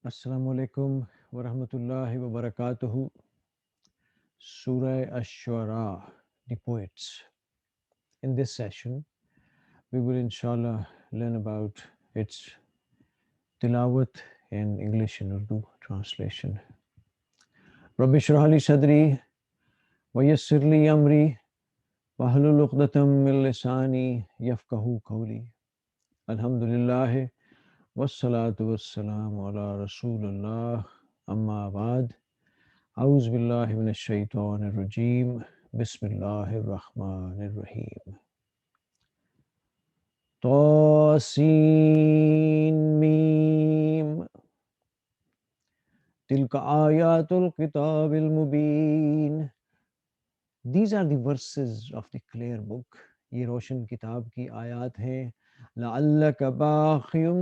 Assalamu alaikum wa rahmatullahi wa barakatuhu. Surah Ash-Shu'ara, the poets. In this session, we will inshallah learn about its tilawat in English and Urdu translation. Rabbi shrah li sadri wa yassir li amri wa hlul 'uqdatam min lisani yafqahu qawli. Alhamdulillah wassalatu wassalamu ala rasulillah amma ba'd. أعوذ بالله من الشيطان الرجيم بسم الله الرحمن الرحيم طاسين ميم تلك آيات الكتاب المبين. These are the verses of the clear book. یہ روشن کتاب کی آیات ہیں. لعلك باخع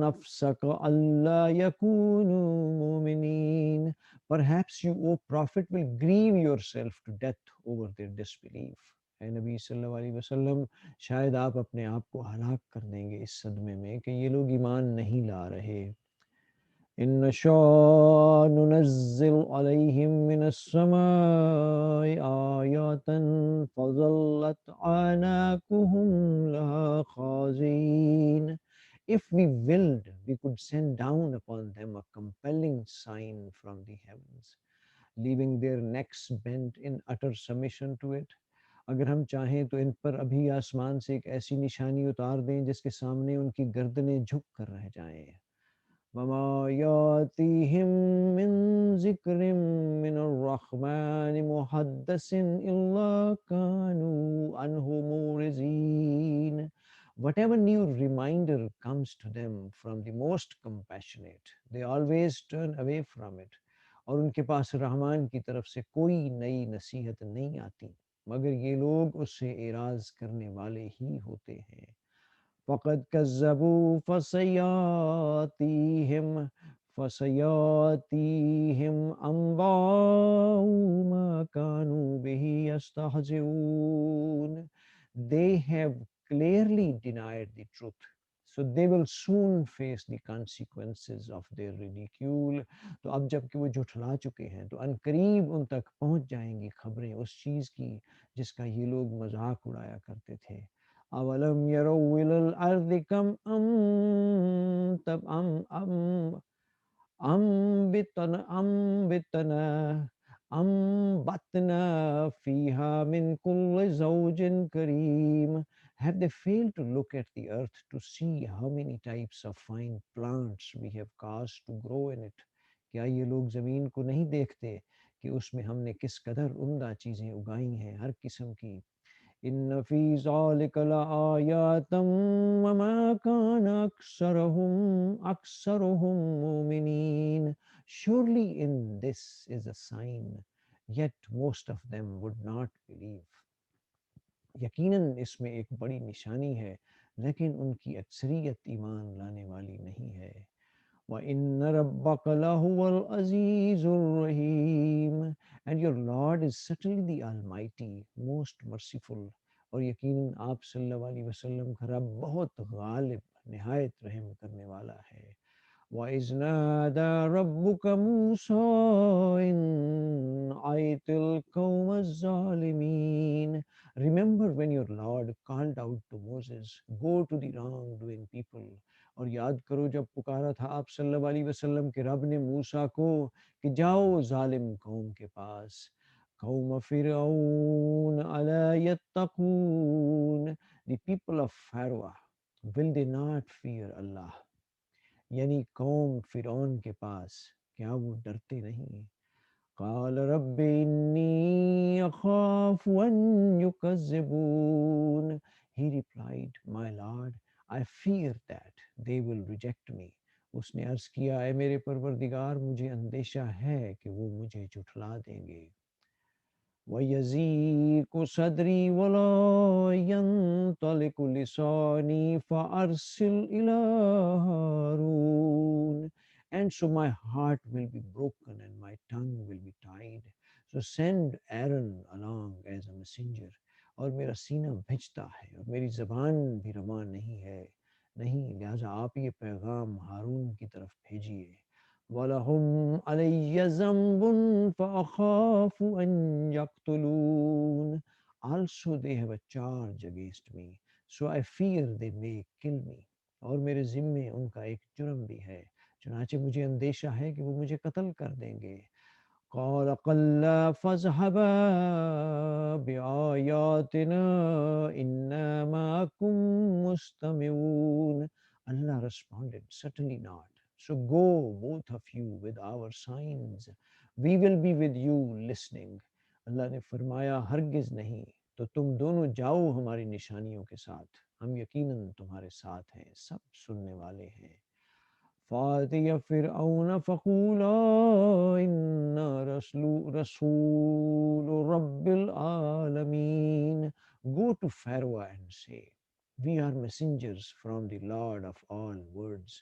نفسك ألا يكونوا مؤمنين. Perhaps you, O Prophet, will grieve yourself to death over their disbelief. اے نبی صلی اللہ علیہ وسلم، شاید آپ اپنے آپ کو ہلاک کر دیں گے اس صدمے میں کہ یہ لوگ ایمان نہیں لا رہے. إن نشاء ننزل عليهم من السماء آيات فظلت أعناقهم لها خاضعين. If we willed, we could send down upon them a compelling sign from the heavens, leaving their necks bent in utter submission to it. اگر ہم چاہیں تو ان پر ابھی آسمان سے ایک ایسی نشانی اتار دیں جس کے سامنے ان کی گردنیں جھک کر رہ جائیں. وما ياتيهم من ذكر من الرحمن محدث إلا كانوا عنه مورزين. Whatever new reminder comes to them from the most compassionate, they always turn away from it. اور ان کے پاس رحمان کی طرف سے کوئی نئی نصیحت نہیں آتی مگر یہ لوگ اس سے اعراض کرنے والے ہی ہوتے ہیں. فقد كذبوا فسياتيهم أنباء ما كانوا به يستهزئون. They have clearly denied the truth, so they will soon face the consequences of their ridicule. تو اب جب کہ وہ جھٹلا چکے ہیں تو ان قریب ان تک پہنچ جائیں گی خبریں اس چیز کی جس کا یہ لوگ مذاق اڑایا کرتے تھے. اولم يروا الى الارض كم انبتنا فيها من كل زوج كريم. Have they failed to look at the earth to see how many types of fine plants we have caused to grow in it? کیا یہ لوگ زمین کو نہیں دیکھتے کہ اس میں ہم نے کس قدر عمدہ چیزیں اگائی ہیں ہر قسم کی. إن في ذلك لآيات وما كان أكثرهم مؤمنين. Surely in this is a sign, yet most of them would not believe. یقیناً اس میں ایک بڑی نشانی ہے لیکن ان کی اکثریت ایمان لانے والی نہیں ہے. وَإِنَّ رَبَّكَ لَهُوَ الْعَزِيزُ الرَّحِيمُ. And your Lord is certainly the Almighty, most merciful. اور یقیناً آپ صلی اللہ علیہ وسلم کا رب بہت غالب نہایت رحم کرنے والا ہے. وَإِذْ نَادَى رَبُّكَ مُوسَىٰ إِنْ أَيْتِ الْقَوْمَ الظَّالِمِينَ. Remember when your Lord called out to Moses, go to the wrongdoing people. اور یاد کرو جب پکارا تھا آپ صلی اللہ علیہ وسلم کے رب نے موسیٰ کو کہ جاؤ ظالم قوم کے پاس. قوم فرعون الا یتقون. The people of Pharaoh, will they not fear Allah. یعنی قوم فرعون کے پاس کیا وہ ڈرتے نہیں. قال رب انی اخاف ان یکذبون. He replied, my Lord, I fear that they will reject me. اس نے عرض کیا اے میرے پروردگار مجھے اندیشہ ہے کہ وہ مجھے جھٹلا دیں گے. وَيَضِيقُ صَدْرِي وَلَا يَنطَلِقُ لِسَانِي فَأَرْسِلْ إِلَىٰ هَارُونَ. And so my heart will be broken and my tongue will be tied. So send Aaron along as a messenger. اور میرا سینہ بھجتا ہے اور میری زبان بھی رواں نہیں ہے. نہیں، لہٰذا آپ یہ پیغام ہارون کی طرف بھیجیے۔ وَلَهُمْ عَلَيَّ ذَنْبٌ فَأَخَافُ أَنْ يَقْتُلُونَ. Also they have a charge against me, so I fear they may kill me. اور میرے ذمے ان کا ایک جرم بھی ہے، چنانچہ مجھے اندیشہ ہے کہ وہ مجھے قتل کر دیں گے۔ قال قَلَّا فَاذْهَبَا بِآيَاتِنَا إِنَّا مَعَكُمْ مُسْتَمِعُونَ. Allah responded, certainly not. So go, both of you, with our signs. We will be with you listening. اللہ نے فرمایا ہرگز نہیں، تو تم دونوں جاؤ ہماری نشانیوں کے ساتھ، ہم یقیناً تمہارے ساتھ ہیں، سب سننے والے ہیں۔ فَأْتِيَ فِرْعَوْنَ فَقُولَا إِنَّا رَسُولُ رَبِّ الْعَالَمِينَ. Go to Pharaoh and say, we are messengers from the Lord of all worlds.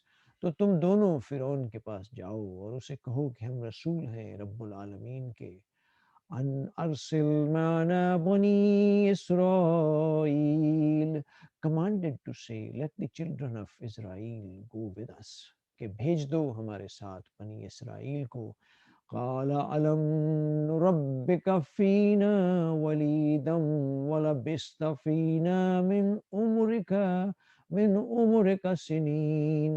تو تم دونوں فرعون کے پاس جاؤ اور اسے کہو کہ ہم رسول ہیں رب العالمین کے۔ ان ارسل معنا بنی اسرائیل، commanded to say let the children of Israel go with us، کہ بھیج دو ہمارے ساتھ بنی اسرائیل کو۔ قال ألم نربك فينا وليدا ولبثت فينا من عمرك سنين.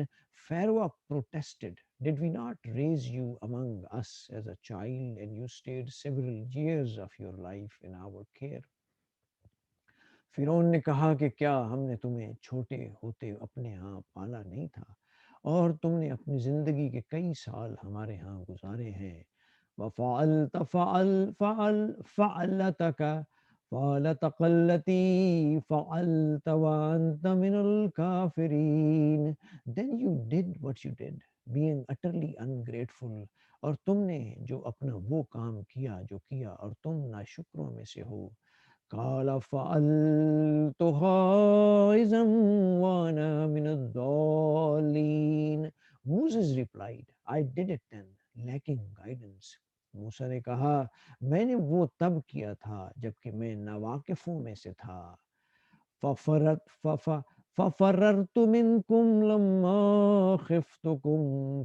Pharaoh protested, did we not raise you among us as a child and you stayed several years of your life in our care? فرعون نے کہا کہ کیا ہم نے تمہیں چھوٹے ہوتے اپنے ہاں پالا نہیں تھا، اور تم نے اپنی زندگی کے کئی سال ہمارے ہاں گزارے ہیں۔ وَفَعَلْتَ فَعَلْتَكَ فَعَلْتَكَ الَّتِي فَعَلْتَ وَأَنْتَ مِنَ الْكَافِرِينَ. Then you did what you did, being utterly ungrateful. اور تم نے جو اپنا وہ کام کیا جو کیا اور تم ناشکروں میں سے ہو۔ قال فعلتها إذا وأنا من الضالين. Moses replied, I did it then, lacking guidance. موسیٰ نے کہا میں نے وہ تب کیا تھا جبکہ میں ناواقفوں میں سے تھا۔ ففرت ففررت منكم لما خفتكم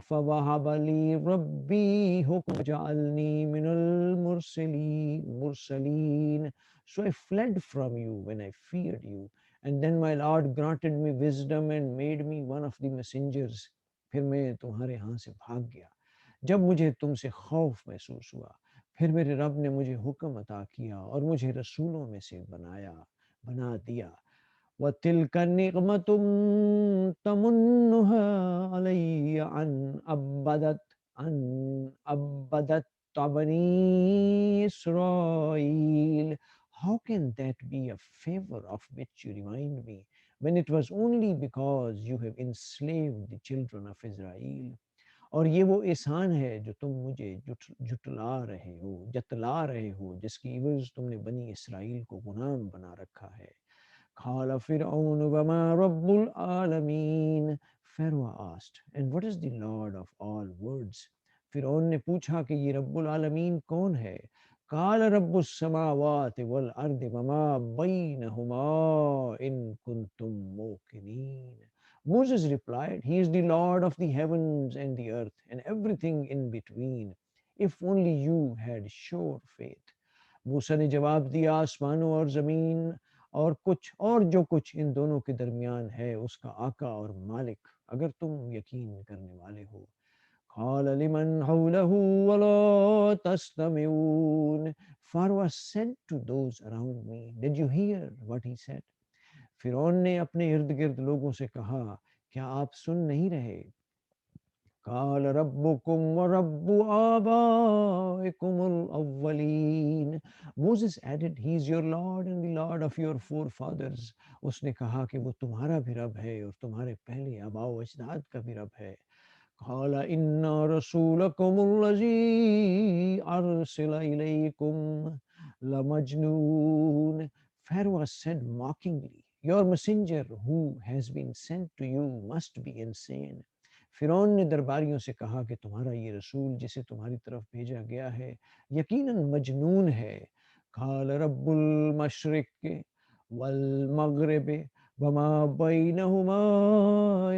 فوهب لي ربي حكما وجعلني من المرسلين. So I fled from you when I feared you, and then my Lord granted me wisdom and made me one of the messengers. پھر میں تمہارے ہاں سے بھاگ گیا جب مجھے تم سے خوف محسوس ہوا، پھر میرے رب نے مجھے حکم عطا کیا اور مجھے رسولوں میں سے بنا دیا۔ وَتِلْكَ نِعْمَةٌ تَمُنُّهَا عَلَيَّ أَنْ عَبَّدْتَ بَنِي إِسْرَائِيلَ. How can that be a favor of which you remind me, when it was only because you have enslaved the children of Israel? اور یہ وہ احسان ہے جو تم مجھے جتلا رہے ہو، جس کی عوض تم نے بنی اسرائیل کو غلام بنا رکھا ہے۔ قال فرعون وما رب العالمین. Pharaoh asked, and what is the Lord of all worlds? فرعون نے پوچھا کہ یہ رب العالمین کون ہے؟ قال رب السماوات والارض وما بینہما ان کنتم موقنین. Moses replied, he is the Lord of the heavens and the earth and everything in between, if only you had sure faith. موسیٰ نے جواب دیا، آسمانوں اور زمین اور جو کچھ ان دونوں کے درمیان ہے اس کا آقا اور مالک، اگر تم یقین کرنے والے ہو۔ قال لمن حوله ولا تستمعون. Pharaoh said to those around me, did you hear what he said? فرعون نے اپنے ارد گرد لوگوں سے کہا کیا آپ سن نہیں رہے؟ قال ربكم ورب آبائكم الأولين. Moses added, he is your Lord and the Lord of your forefathers. اس نے کہا کہ وہ تمہارا بھی رب ہے اور تمہارے پہلے آباء و اجداد کا بھی رب ہے۔ قال إن رسولكم الذي أرسل إليكم لمجنون. Pharaoh said mockingly, your messenger who has been sent to you must be insane. فرعون نے درباریوں سے کہا کہ تمہارا یہ رسول جسے تمہاری طرف بھیجا گیا ہے یقیناً مجنون ہے۔ قال رب المشرق والمغرب وما بينهما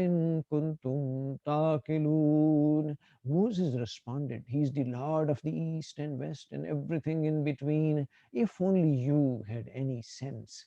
إن كنتم تعقلون. Moses responded, he is the Lord of the East and West and everything in between. If only you had any sense.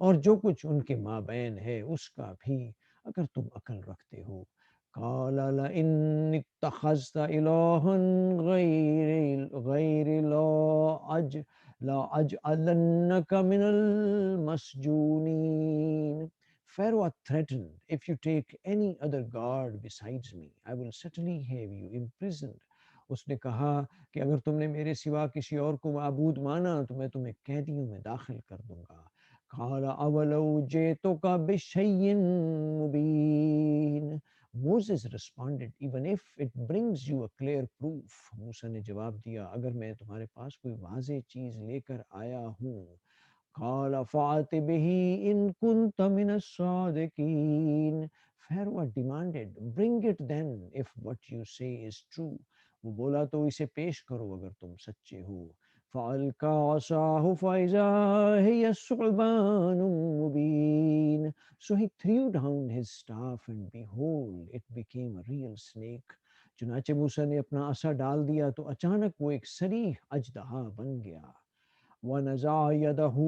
اور جو کچھ ان کے مابین ہے اس کا بھی، اگر تم عقل رکھتے ہو. قال لئن اتخذت إلها غير لا أجعلنك من المسجونين. Pharaoh threatened, if you take any other god besides me, I will certainly have you imprisoned. اس نے کہا کہ اگر تم نے میرے سوا کسی اور کو معبود مانا تو میں تمہیں قیدیوں میں داخل کر دوں گا. قال اولو جئتک بشیء مبین. Moses responded, even if it brings you a clear proof. موسیٰ نے جواب دیا, اگر میں تمہارے پاس کوئی واضح چیز لے کر آیا ہوں. قال فَأْتِ بِهِ إِن كُنْتَ مِنَ الصَّادِقِينَ. Pharaoh demanded, bring it then if what you say is true. وہ بولا تو اسے پیش کرو اگر تم سچے ہو. فَأَلْقَىٰ عَصَاهُ فَإِذَا هِيَ ثُعْبَانٌ مُّبِينٌ. So he threw down his staff and behold, it became a real snake. چنانچہ موسیٰ نے اپنا عصا ڈال دیا تو اچانک وہ ایک صریح اژدہا بن گیا. وَنَزَعَ يَدَهُ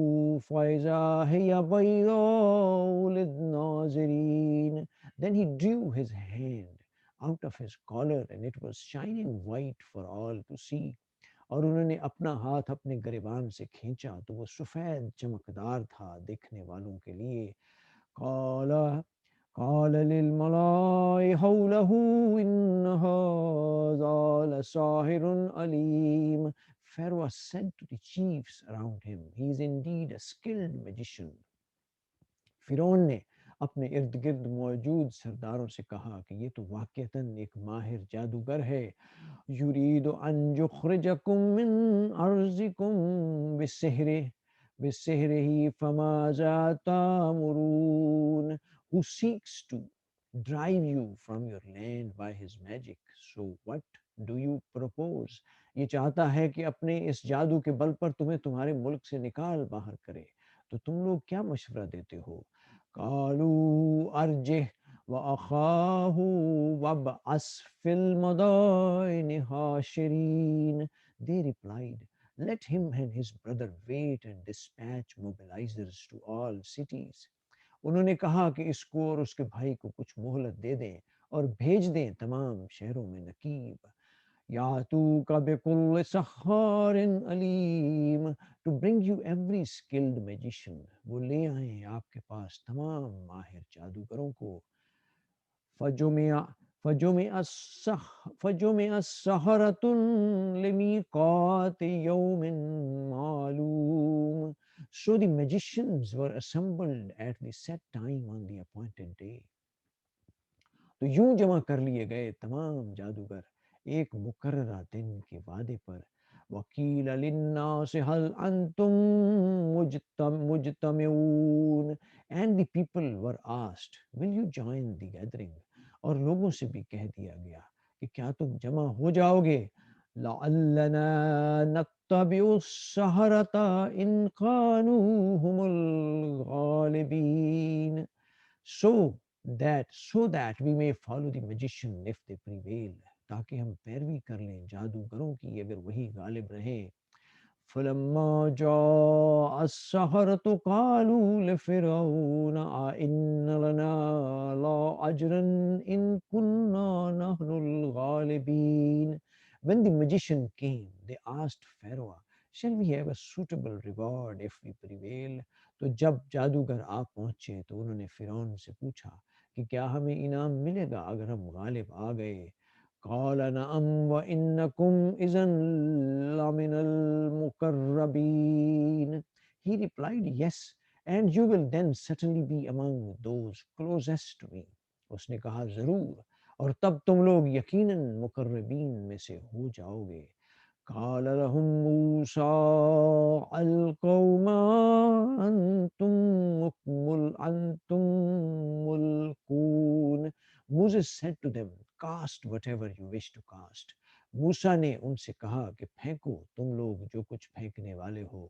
فَإِذَا هِيَ بَيْضَاءُ لِلنَّاظِرِينَ. Then he drew his hand out of his collar and it was shining white for all to see. اور انہوں نے اپنا ہاتھ اپنے گریبان سے کھینچا تو وہ سفید چمکدار تھا دیکھنے والوں کے لیے. قال قال للملائ حوله إن هذا لساحر عليم. Pharaoh said to the chiefs around him, he is indeed a skilled magician. فرعون نے اپنے ارد گرد موجود سرداروں سے کہا کہ یہ تو واقعتاً ایک ماہر جادوگر ہے. یرید ان یخرجکم من ارضکم بسحرہ فماذا تامرون. Who seeks to drive you from your land by his magic. So what do you propose? یہ چاہتا ہے کہ اپنے اس جادو کے بل پر تمہیں تمہارے ملک سے نکال باہر کرے. تو تم لوگ کیا مشورہ دیتے ہو؟ قالوا ارجہ وَأَخَاهُ وَابْعَثْ فِي الْمَدَائِنِ حَاشِرِينَ. They replied, let him and his brother wait and dispatch mobilizers to all cities. انہوں نے کہا کہ اس کو اور اس کے بھائی کو کچھ مہلت دے دیں اور بھیج دیں تمام شہروں میں نقیب. یاتوک بکل سحار علیم. to bring you every skilled magician. وہ لے آئیں آپ کے پاس تمام ماہر جادوگروں کو. فجمع فجمع السحرة لميقات يوم معلوم. So the magicians were assembled at the set time on the appointed day. تو یوں جمع کر لیے گئے تمام جادوگر ایک مقررہ دن کے وعدے پر. وَقِيلَ لِلنَّاسِ هَلْ أَنْتُمْ مُجْتَمِعُونَ. And the people were asked, will you join the gathering. اور لوگوں سے بھی کہہ دیا گیا کہ کیا تم جمع ہو جاؤ گے. لَعَلَّنَا نَتَّبِعُ السَّحَرَةَ إِنْ كَانُوا هُمُ الْغَالِبِينَ. So that we may follow the magician if they prevail. تاکہ ہم پیروی کر لیں جادوگروں کی اگر وہی غالب رہے. فلما جاء السحرة قالوا لفرعون أئن لنا لأجرا إن كنا نحن الغالبين. When the magician came, they asked Pharaoh, shall we have a suitable reward if we prevail? تو جب جادوگر آ پہنچے تو انہوں نے فرعون سے پوچھا کہ کیا ہمیں انعام ملے گا اگر ہم غالب آ گئے. قال نعم وإنكم إذا لمن المقربين. He replied, yes, and you will then certainly be among those closest to me. اس نے کہا ضرور اور تب تم لوگ یقیناً مقربین میں سے ہو جاؤ گے. قال لهم موسى ألقوا ما أنتم ملقون. Moses said to them, cast whatever you wish to cast. موسیٰ نے ان سے کہا کہ پھینکو تم لوگ جو کچھ پھینکنے والے ہو.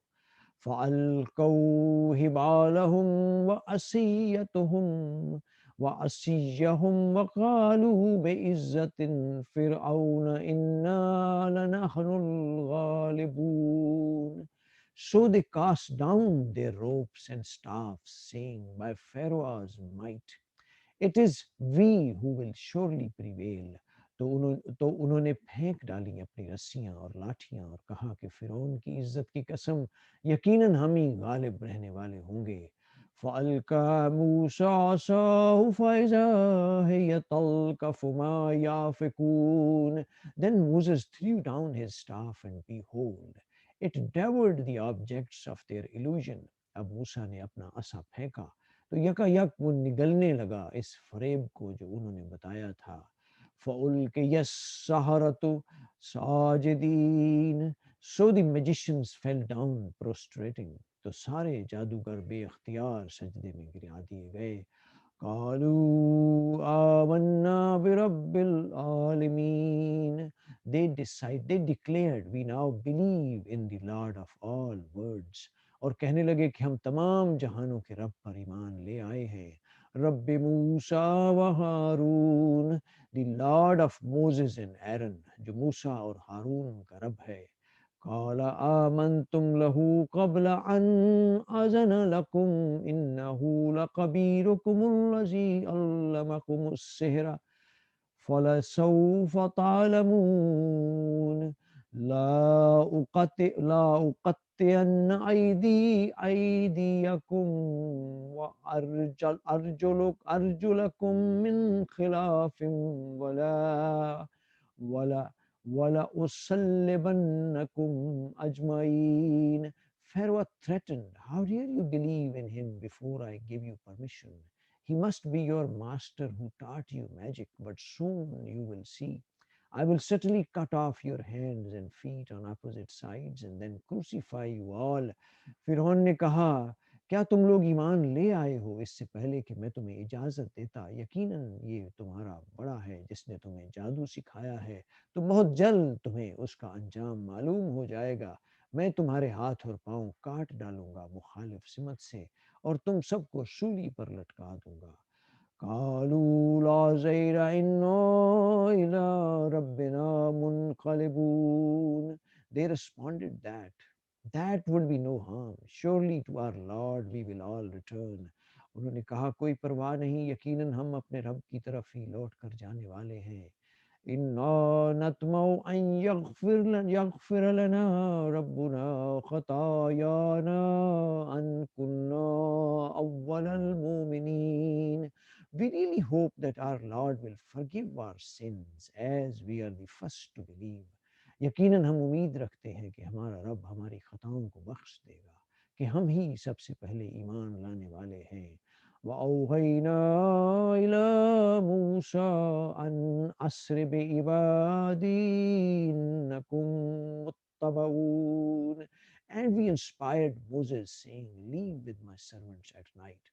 فَأَلْقَوْا حِبَالَهُمْ وَعَصِيَّتَهُمْ وَقَالُوا بِعِزَّةِ فِرْعَوْنَ إِنَّا لَنَحْنُ الْغَالِبُونَ. So they cast down their ropes and staffs, saying, by Pharaoh's might, it is we who will surely prevail. تو انہوں نے پھینک ڈالی اپنی رسیاں اور لاٹھیاں اور کہا کہ فرعون کی عزت کی قسم، یقیناً ہم ہی غالب رہنے والے ہوں گے۔ فَأَلْقَى مُوسَىٰ عَصَاهُ فَإِذَا هِيَ تَلْقَفُ مَا يَأْفِكُونَ. Then Moses threw down his staff and behold, it devoured the objects of their illusion. اب موسیٰ نے اپنا عصا پھینکا تو یکا یک وہ نگلنے لگا اس فریب کو جو انہوں نے بتایا تھا۔ فَأُلْقِيَ السَّحَرَةُ سَاجِدِينَ. So the magicians fell down prostrating. تو سارے جادوگر بے اختیار سجدے میں گرا دیے گئے۔ قَالُوا آمَنَّا بِرَبِّ الْعَالَمِينَ. They declared, we now believe in the Lord of all worlds. اور کہنے لگے کہ ہم تمام جہانوں کے رب پر ایمان لے آئے ہیں۔ رب موسیٰ و ہارون، دی لارڈ آف موسیس اینڈ ایرن، جو موسیٰ اور ہارون کا رب ہے۔ قال آمنتم له قبل ان اذن لكم انه لكبيركم الذي علمكم السحر فلسوف تعلمون لا أقطعن أيديكم أرجلكم من خلاف ولا ولا وَلَأُصَلِّبَنَّكُمْ أَجْمَعِينَ. Pharaoh threatened, how dare you believe in him before I give you permission? He must be your master who taught you magic, but soon you will see. I will certainly cut off your hands and feet on opposite sides and then crucify you all. فرعون نے کہا، کیا تم لوگ ایمان لے آئے ہو اس سے پہلے کہ میں تمہیں اجازت دیتا؟ یقیناً یہ تمہارا بڑا ہے جس نے تمہیں جادو سکھایا ہے، تو بہت جلد تمہیں اس کا انجام معلوم ہو جائے گا۔ میں تمہارے ہاتھ اور پاؤں کاٹ ڈالوں گا مخالف سمت سے اور تم سب کو سولی پر لٹکا دوں گا۔ قالوا لا زیر انا الى ربنا منقلبون. They responded that would be no harm. Surely to our Lord we will all return. انہوں نے کہا کوئی پرواہ نہیں، یقیناً ہم اپنے رب کی طرف ہی لوٹ کر جانے والے ہیں۔ انا نطمع ان یغفر لنا ربنا خطایانا ان کنا اول المؤمنین. We really hope that our Lord will forgive our sins as we are the first to believe. یقیناً ہم امید رکھتے ہیں کہ ہمارا رب ہماری خطاؤں کو بخش دے گا کہ ہم ہی سب سے پہلے ایمان لانے والے ہیں۔ وَأَوْحَيْنَا إِلَىٰ مُوسَىٰ أَنْ أَسْرِ بِعِبَادِي إِنَّكُمْ مُتَّبَعُونَ. And we inspired Moses, saying, leave with my servants at night,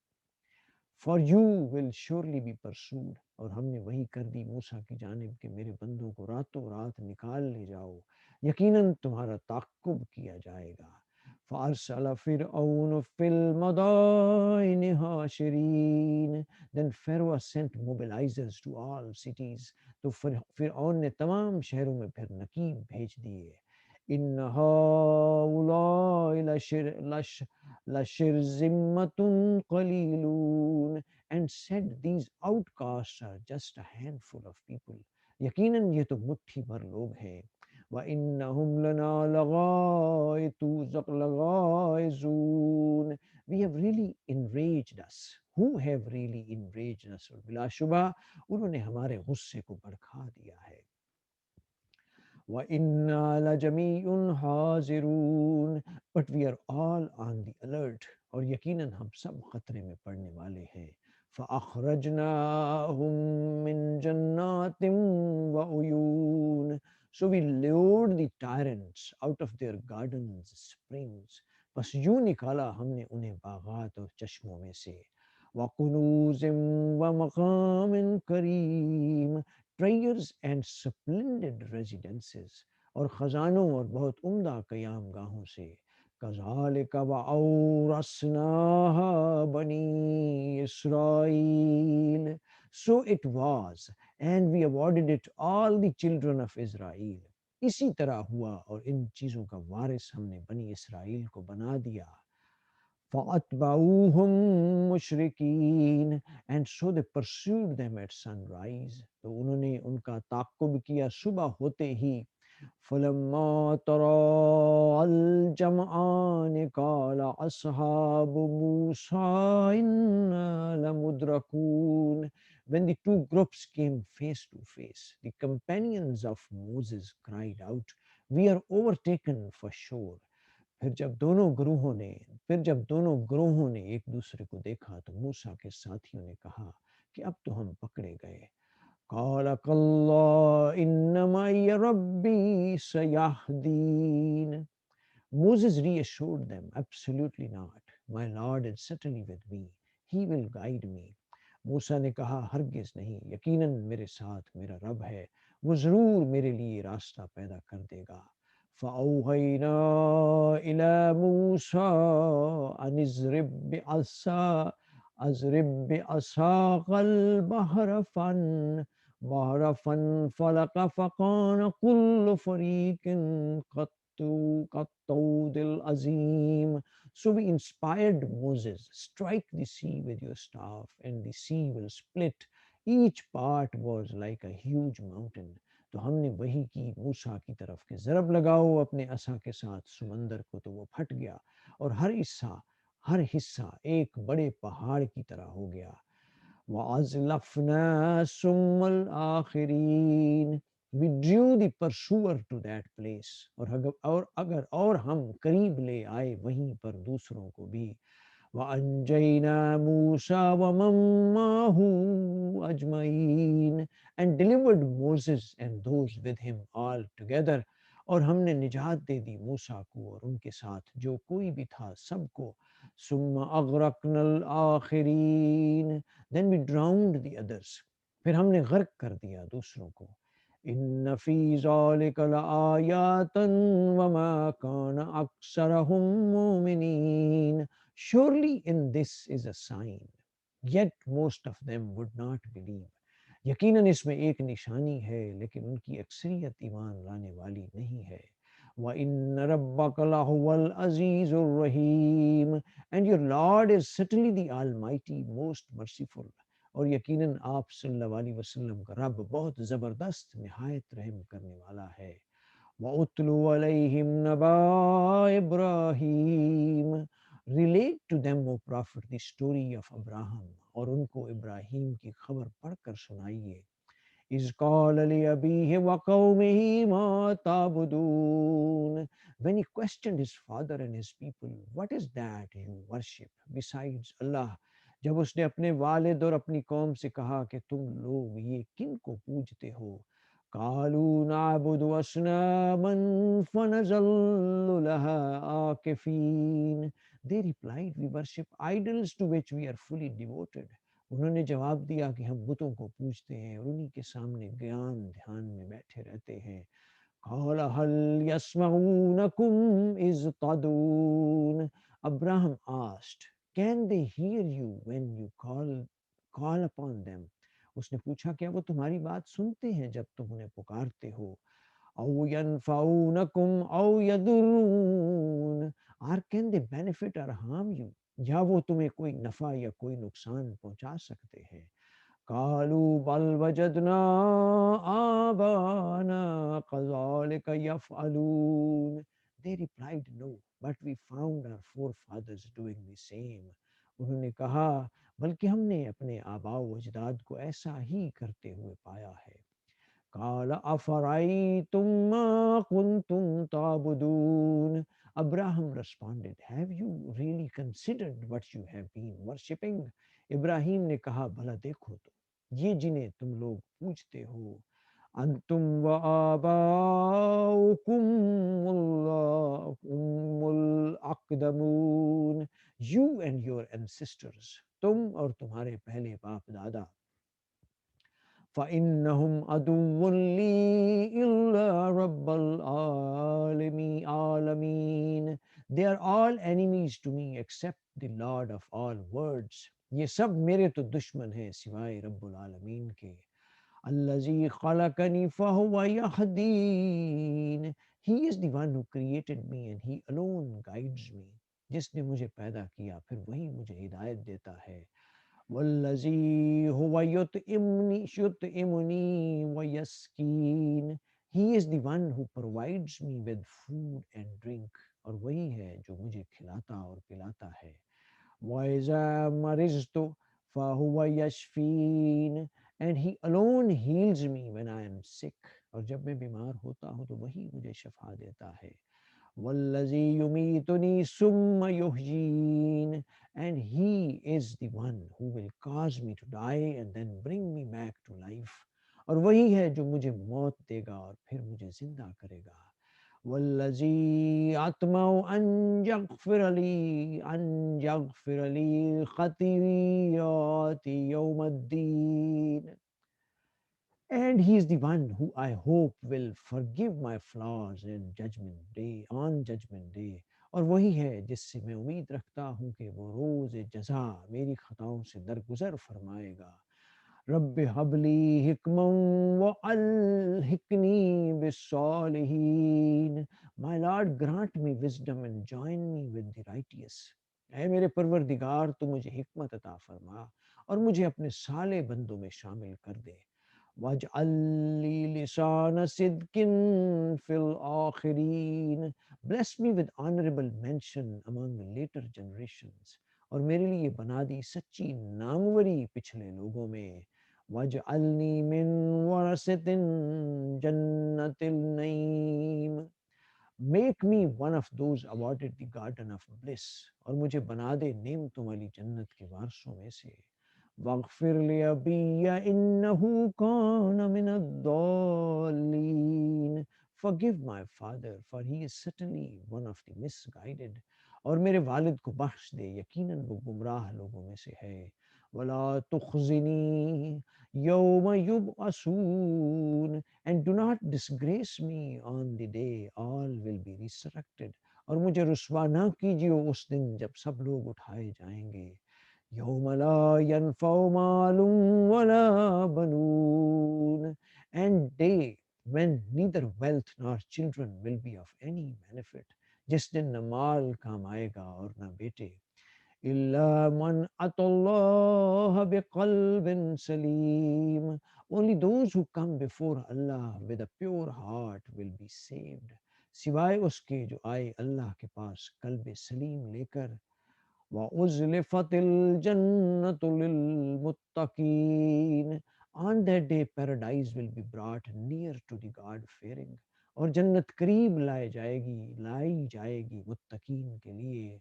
for you will surely be pursued. اور ہم نے وہی کر دی موسیٰ کی جانب کہ میرے بندوں کو راتوں رات نکال لے جاؤ، یقیناً تمہارا تعقب کیا جائے گا۔ فَأَرْسَلَ فِرْعَوْنُ فِي الْمَدَائِنِ حَاشِرِينَ. Then Pharaoh sent mobilizers to all cities. تو فرعون نے تمام شہروں میں پھر نقیب بھیج دیے۔ إِنَّ هَؤُلَاءِ لَشِرْذِمَّةٌ قَلِيلُونَ. And said, these outcasts are just a handful of people. یقیناً یہ تو مٹھی بھر لوگ ہیں۔ وَإِنَّهُمْ لَنَا لَغَائِزُونَ. We have really enraged us. Who have really enraged us? اور بلا شبہ انہوں نے ہمارے غصے کو بھڑکا دیا ہے۔ وَإِنَّا لَجَمِيعٌ حَاذِرُونَ. But we are all on the alert. اور یقیناً ہم سب خطرے میں پڑنے والے ہیں۔ فَأَخْرَجْنَاهُم مِّن جَنَّاتٍ وَعُيُونٍ. So we lured the tyrants out of their gardens, springs. بس یوں نکالا ہم نے انہیں باغات اور چشموں میں سے۔ وَكُنُوزٍ وَمَقَامٍ كَرِيمٍ. Treasures and splendid residences. اور خزانوں اور بہت عمدہ قیام گاہوں سے۔ كذلك وأورثناها بني إسرائيل. So it was, and we awarded it all the children of Israel. اسی طرح ہوا اور ان چیزوں کا وارث ہم نے بنی اسرائیل کو بنا دیا. فَأَتْبَعُوهُمْ مُشْرِكِينَ, and so they pursued them at sunrise. تو انہوں نے ان کا تعقب کیا صبح ہوتے ہی. فَلَمَّا تَرَاءَ الْجَمْعَانِ قَالَ أَصْحَابُ مُوسَىٰ إِنَّا لَمُدْرَكُونَ. When the two groups came face to face, the companions of Moses cried out, "We are overtaken for sure." پھر جب دونوں گروہوں نے ایک دوسرے کو دیکھا تو موسیٰ کے ساتھیوں نے کہا کہ اب تو ہم پکڑے گئے. قال کلا ان معی ربی سیہدین. Moses reassured them, absolutely not. My Lord is certainly with me. He will guide me. موسیٰ نے کہا ہرگز نہیں، یقیناً میرے ساتھ میرا رب ہے، وہ ضرور میرے لیے راستہ پیدا کر دے گا. فَأَوْحَيْنَا إِلَى مُوسَىٰ أَنِ اضْرِب بِّعَصَاكَ الْبَحْرَ فَانفَلَقَ فَكَانَ كُلُّ فَرِيقٍ كَالطَّوْدِ الْعَظِيمِ. So we inspired Moses, strike the sea with your staff and the sea will split. Each part was like a huge mountain. تو ہم نے وہی کی موسیٰ کی طرف کہ ضرب لگاؤ اپنے عصا کے ساتھ سمندر کو، تو وہ پھٹ گیا اور ہر حصہ ایک بڑے پہاڑ کی طرح ہو گیا. وَأَزْلَفْنَا ثُمَّ الْآخِرِينَ. We drew the pursuer to that place. اور ہم قریب لے آئے وہیں پر دوسروں کو بھی. وَأَنْجَيْنَا مُوسَىٰ وَمَن مَّعَهُ أَجْمَعِينَ, and delivered Moses and those with him all together. اور ہم نے نجات دے دی موسیٰ کو اور ان کے ساتھ جو کوئی بھی تھا سب کو. ثُمَّ أَغْرَقْنَا الْآخِرِينَ, then we drowned the others. پھر ہم نے غرق کر دیا دوسروں کو. إِنَّ فِي ذَلِكَ لَآيَاتًا وَمَا كَانَ أَكْثَرُهُم مُّؤْمِنِينَ. Surely in this is a sign, yet most of them would not believe. یقیناً اس میں ایک نشانی ہے لیکن ان کی اکثریت ایمان لانے والی نہیں ہے. وَإِنَّ رَبَّكَ لَهُوَ الْعَزِيزُ الرَّحِيمُ, and your Lord is certainly the Almighty, most merciful. اور یقیناً آپ صلی اللہ علیہ وسلم کا رب بہت زبردست نہایت رحم کرنے والا ہے. وَأُتْلُ عَلَيْهِمْ نَبَأَ إِبْرَاهِيمَ. Relate to them, O Prophet, the story of Abraham, اور ان کو ابراہیم کی خبر پڑھ کر سنائیے. إِذْ قَالَ لِأَبِيهِ وَقَوْمِهِ مَا تَعْبُدُونَ. When he questioned his father and his people, what is that you worship besides Allah? جب اس نے اپنے والد اور اپنی قوم سے کہا کہ تم لوگ یہ کن کو پوجتے ہو؟ قالوا نعبد أصناما فنظل لها عاكفين. They replied, we worship idols to which we are fully devoted. انہوں نے جواب دیا کہ ہم بتوں کو پوجتے ہیں اور انہی کے سامنے گیان دھیان میں بیٹھے رہتے ہیں. قال هل يسمعونكم إذ تدعون. Abraham asked, can they hear you when you call upon them? اس نے پوچھا کیا وہ تمہاری بات سنتے ہیں جب تم انہیں پکارتے ہو؟ او ينفعونكم او يضرون, or can they benefit or harm you, یا وہ تمہیں کوئی نفع یا کوئی نقصان پہنچا سکتے ہیں؟ قالوا بل وجدنا آبانا كذلك يفعلون. They replied, no, but we found our forefathers doing the same. انہوں نے کہا بلکہ ہم نے اپنے آباء و اجداد کو ایسا ہی کرتے ہوئے پایا ہے. قال افرأيتم ما كنتم تعبدون. Abraham responded, have you really considered what you have been worshipping? ابراہیم نے کہا بھلا دیکھو تو یہ جنہیں تم لوگ پوجتے ہو. انتم و آباؤکم الاقدمون. You and your ancestors, تم اور تمہارے پہلے باپ دادا. فَإِنَّهُمْ عَدُوٌّ لِّي إِلَّا رَبَّ الْعَالَمِينَ. They are all enemies to me except the Lord of all words. یہ سب میرے تو دشمن ہیں سوائے رب العالمین کے. الذی خلقنی فہو یہدین. He is the one who created me and he alone guides me. جس نے مجھے پیدا کیا پھر وہی مجھے ہدایت دیتا ہے. والذی هو یطعمنی ویسقین. He is the one who provides me with food and drink. اور وہی ہے جو مجھے کھلاتا اور پلاتا ہے. وَإِذَا مَرِضْتُ فَهُوَ يَشْفِينِ. And he alone heals me when I am sick. اور جب میں بیمار ہوتا ہوں تو وہی مجھے شفا دیتا ہے. وَالَّذِي يُمِيتُنِي ثُمَّ يُحْيِينِ. And he is the one who will cause me to die and then bring me back to life. اور وہی ہے جو مجھے موت دے گا اور پھر مجھے زندہ کرے گا. والذی اطمع ان یغفر لی خطیئاتی یوم الدین. And he is the one who I hope will forgive my flaws in judgment day, on judgment day. اور وہی ہے جس سے میں امید رکھتا ہوں کہ وہ روز جزا میری خطاؤں سے درگزر فرمائے گا. رب حبلی حکما وَأَلْحِقْنِي بِالصَّالِحِينَ. My Lord, grant me wisdom and join me with the righteous. اے میرے پروردگار تو مجھے حکمت عطا فرما اور مجھے اپنے صالح بندوں میں شامل کر دے. وَاجْعَل لِّي لِسَانَ صِدْقٍ فِي الْآخِرِينَ. Bless me with honorable mention among later generations. اور میرے لیے بنا دی سچی ناموری پچھلے لوگوں میں. وَاجْعَلْنِي مِن وَرَثَةِ جَنَّةِ النَّعِيمِ. Make me one of those awarded the garden of bliss. اور مجھے بنا دے نعمتوں والی جنت کے وارثوں میں سے. واغفر لأبی إنه كان من الضالین. Forgive my father for he is certainly one of the misguided. اور میرے والد کو بخش دے یقیناً وہ گمراہ لوگوں میں سے ہے. ولا تخزنی یوم یبعثون. And do not disgrace me on the day all will be resurrected. اور مجھے رسوا نہ کیجیے اس دن جب سب لوگ اٹھائے جائیں گے. یوم لا ينفع مال ولا بنون. And day when neither wealth nor children will be of any benefit. جس دن نہ مال کام آئے گا اور نہ بیٹے. إلا من أتى الله بقلب سليم. Only those who come before Allah with a pure heart will be saved. سوائے اس کے جو آئے اللہ کے پاس قلب سلیم لے کر. وَأُزْلِفَتِ الْجَنَّةُ لِلْمُتَّقِينَ. On that day paradise will be brought near to the God fearing. اور جنت قریب لائی جائے گی متقین کے لیے.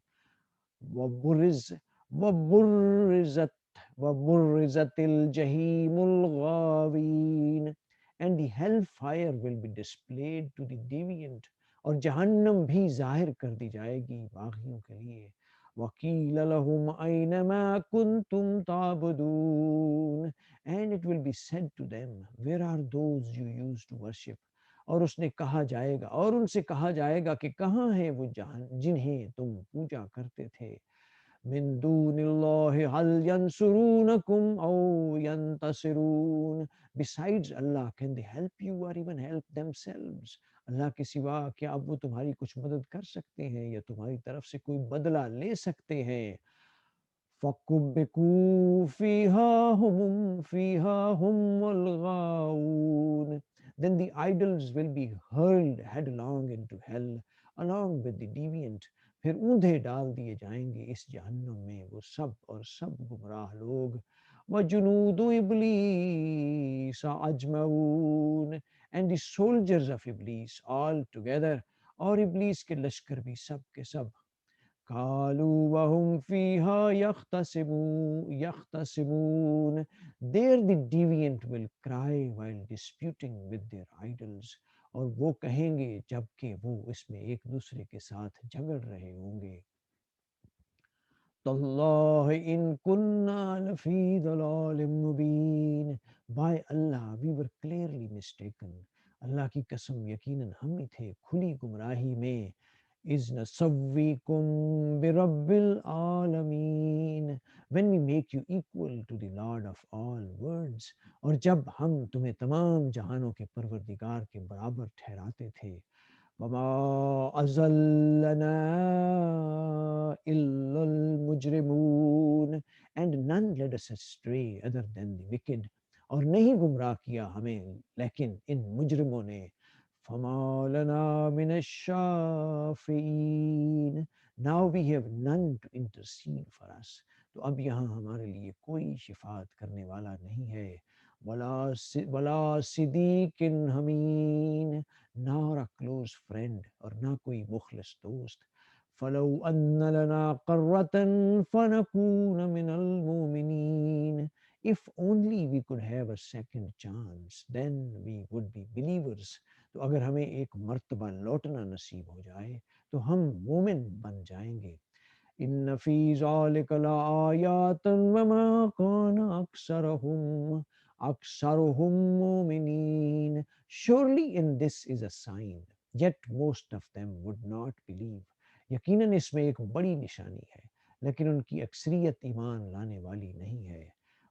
وبرز وبرزت وبرزت الجحیم الغاوین. And the hell fire will be displayed to the deviant. اور جہنم بھی ظاہر کر دی جائے گی باغیوں کے لیے. وَقِيلَ لَهُمْ أَيْنَ مَا كُنْتُمْ تَعْبُدُونَ. And it will be said to them, where are those you used to worship. اور اس نے کہا جائے گا اور ان سے کہا جائے گا کہ کہاں ہیں وہ جنہیں تم پوجا کرتے تھے. من دون اللہ هل ینصرونکم او ینتصرون. Besides Allah, can they help you or even help themselves. اللہ کے سوا کیا اب وہ تمہاری کچھ مدد کر سکتے ہیں یا تمہاری طرف سے کوئی بدلہ لے سکتے ہیں. فَكُبْكِبُوا فِيهَا هُمْ وَالْغَاوُونَ. Then the idols will be hurled headlong into hell along with the deviant. پھر اوندھے ڈال دیے جائیں گے اس جہنم میں وہ سب اور سب گمراہ لوگ. وَجُنُودُ إِبْلِيسَ أَجْمَعُونَ. And the soldiers of Iblis all together. اور ابلیس کے لشکر بھی سب کے سب. قالوا وهم فيها يختصمون. There the deviant will cry while disputing with their idols. اور وہ کہیں گے جبکہ وہ اس میں ایک دوسرے کے ساتھ جھگڑ رہے ہوں گے. تاللہ ان کننا لفی ضلال مبین. By Allah, we were clearly mistaken. اللہ کی قسم یقیناً ہم ہی تھے کھلی گمراہی میں. إِذْ نُسَوِّيكُم بِرَبِّ الْعَالَمِينَ, when we make you equal to the Lord of all worlds, اور جب ہم تمہیں تمام جہانوں کے پروردگار کے برابر ٹھہراتے تھے. وَمَا أَضَلَّنَا إِلَّا الْمُجْرِمُونَ, and none led us astray other than the wicked, اور نہیں گمراہ کیا ہمیں لیکن ان مجرموں نے. فَمَا لَنَا مِنَ الشَّافِعِينَ, now we have none to intercede for us, تو اب یہاں ہمارے لیے کوئی شفاعت کرنے والا نہیں ہے. وَلَا صِدِيقٍ حَمِيمٍ, nor a close friend, اور نہ کوئی مخلص دوست. فَلَوْ أَنَّ لَنَا قَرَّةً فَنَكُونَ مِنَ الْمُؤْمِنِينَ, if only we could have a second chance, then we would be believers. تو اگر ہمیں ایک مرتبہ لوٹنا نصیب ہو جائے تو ہم مومن بن جائیں گے. ان فی ذالک لآیات وما کان اکثرهم مومنین, surely in this is a sign, yet most of them would not believe. یقیناً اس میں ایک بڑی نشانی ہے لیکن ان کی اکثریت ایمان لانے والی نہیں ہے.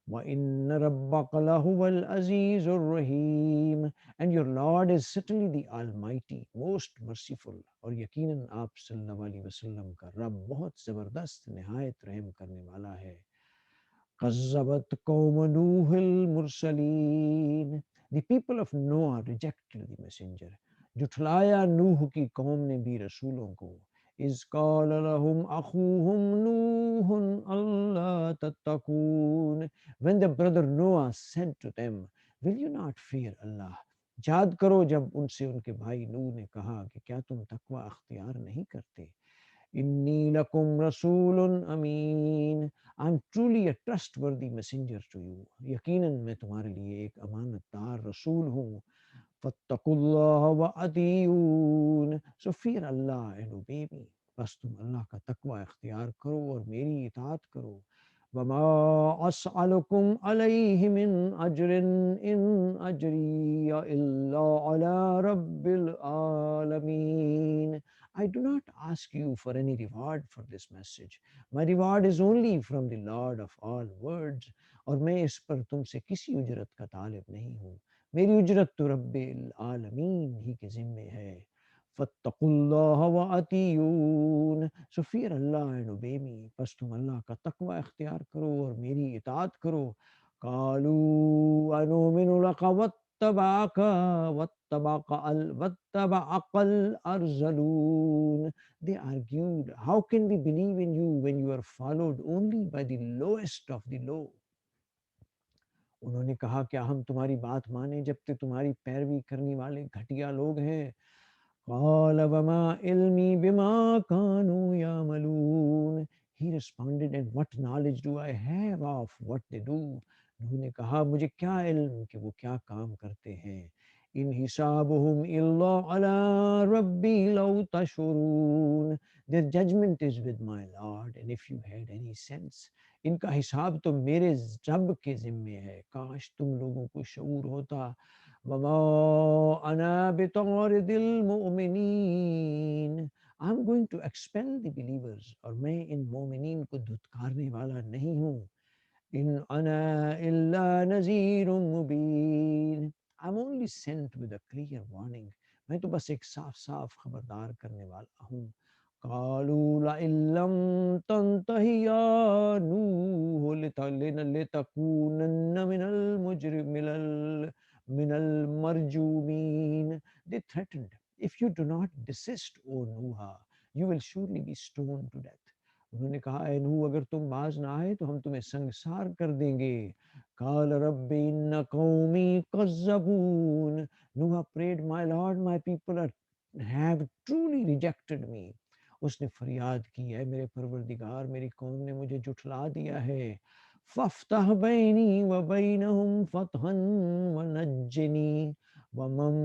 وَإِنَّ رَبَّكَ لَهُوَ الْعَزِيزُ الرَّحِيمُ, and your Lord is certainly the Almighty, most merciful, اور یقیناً آپ صلی اللہ علیہ وسلم کا رب بہت زبردست نہایت رحم کرنے والا ہے. كَذَّبَتْ قَوْمُ نُوحٍ الْمُرْسَلِينَ, the people of Noah rejected the messenger. جھٹلایا نوح کی قوم نے بھی رسولوں کو. إِذْ قَالَ لَهُمْ أَخُوهُمْ نُوحٌ أَلَّا تَتَّقُونَ, when the brother Noah said to them, will you not fear Allah? یاد کرو جب ان سے ان کے بھائی نوح نے کہا کہ کیا تم تقوی اختیار نہیں کرتے. انی لکم رسول امین, I'm truly a trustworthy messenger to you, یقیناً میں تمہارے لیے ایک امانت دار رسول ہوں. فَاتَّقُوا اللَّهَ وَأَطِیعُونِ, so fear Allah and obey me, بس تم اللہ کا تقوی اختیار کرو اور میری اطاعت کرو. وَمَا أَسْأَلُكُمْ عَلَيْهِ مِنْ أَجْرٍ إِنْ أَجْرِيَ إِلَّا عَلَى رَبِّ الْعَالَمِينَ, I do not ask you for any reward for this message. My reward is only from the Lord of all worlds, اور میں اس پر تم سے کسی اجرت کا طالب نہیں ہوں. میری اجرت تو رب العالمین ہی کے ذمے ہے. فَاتَّقُوا اللَّهَ وَأَطِیعُونِ, so fear Allah and obey me, بس تم اللہ کا تقوی اختیار کرو اور میری اطاعت کرو. قَالُوا أَنُؤْمِنُ لَكَ وَاتَّبَعَكَ الْأَرْذَلُونَ, they argued, how can we believe in you when you are followed only by the lowest of the low. انہوں نے کہا کیا ہم تمہاری بات مانیں جبکہ تمہاری پیروی کرنے والے گھٹیا لوگ ہیں. قال وما علمی بما كانوا يعملون, he responded, and what knowledge do I have of what they do. انہوں نے کہا مجھے کیا علم کہ وہ کیا کام کرتے ہیں. ان حسابهم الا على ربي لو تشعرون, their judgment is with my Lord, and if you had any sense, ان کا حساب تو میرے رب کے ذمے ہے, کاش تم لوگوں کو شعور ہوتا. وما انا بطارد المؤمنین, I'm going to expel the believers, اور میں ان مومنین کو دھتکارنے والا نہیں ہوں. ان انا الا نذیر مبین, I'm only sent with a clear warning, میں تو بس ایک صاف صاف خبردار کرنے والا ہوں. قالوا لئن لم تنته يا نوح لتكونن من المرجومين, they threatened, if you do not desist, O Nuha, you will surely be stoned to death. انہوں نے کہا اے نوح اگر تم باز نہ آئے تو ہم تمہیں سنگسار کر دیں گے. قال رب ان قومی کذبون, Nuha prayed, my Lord, my people have truly rejected me. اس نے فریاد کی ہے میرے پروردگار میری قوم نے مجھے جھٹلا دیا ہے. فافتح بینی وبینہم فتحا ونجنی ومن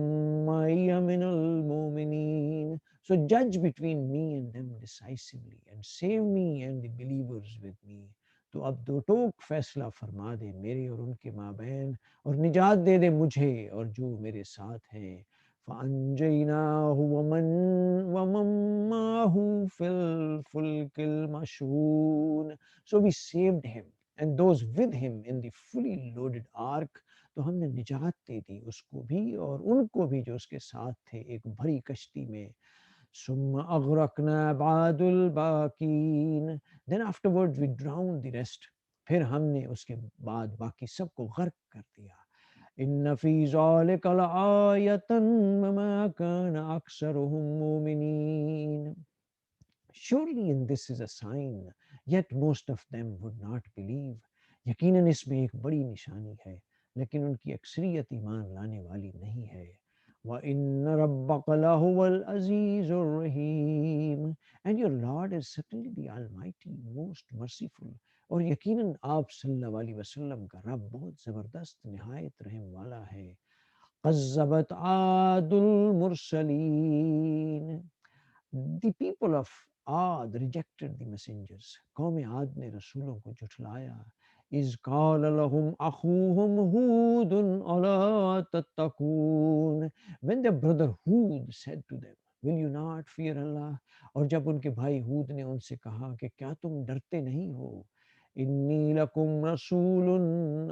معی من المؤمنین, so judge between me and them decisively and save me and the believers with me. تو اب دو ٹوک فیصلہ فرما دے میرے اور ان کے مابین, اور نجات دے دے مجھے اور جو میرے ساتھ ہیں. فَأَنْجَيْنَاهُ وَمَن مَّعَهُ فِي الْفُلْكِ الْمَشْحُونِ. So we saved him and those with him in the fully loaded ark. تو ہم نے نجات دے دی اس کو بھی اور ان کو بھی جو اس کے ساتھ تھے ایک بھری کشتی میں. ثم اغرقنا بعد الباقین. Then afterwards we drowned the rest. پھر ہم نے اس کے بعد باقی سب کو غرق کر دیا. ان فی ذلک لآیۃ وما کان اکثرهم مؤمنین. Surely in this is a sign, yet most of them would not believe. یقیناً اس میں ایک بڑی نشانی ہے لیکن ان کی اکثریت ایمان لانے والی نہیں ہے. وَإِنَّ رَبَّكَ لَهُوَ الْعَزِيزُ الرَّحِيمُ. And your Lord is certainly the Almighty, most merciful. اور یقیناً آپ صلی اللہ علیہ وسلم کا رب بہت زبردست نہایت رحم والا ہے. قذبت عاد المرسلین. The people of Ad rejected the messengers. قوم عاد نے رسولوں کو جھٹلایا. إِذْ قَالَ لَهُمْ أَخُوهُمْ هُودٌ أَلَا تَتَّقُونَ. When their brother Hud said to them, will you not fear Allah? اور جب ان کے بھائی ہود نے ان سے کہا کہ کیا تم ڈرتے نہیں ہو. إِنِّي لَكُمْ رَسُولٌ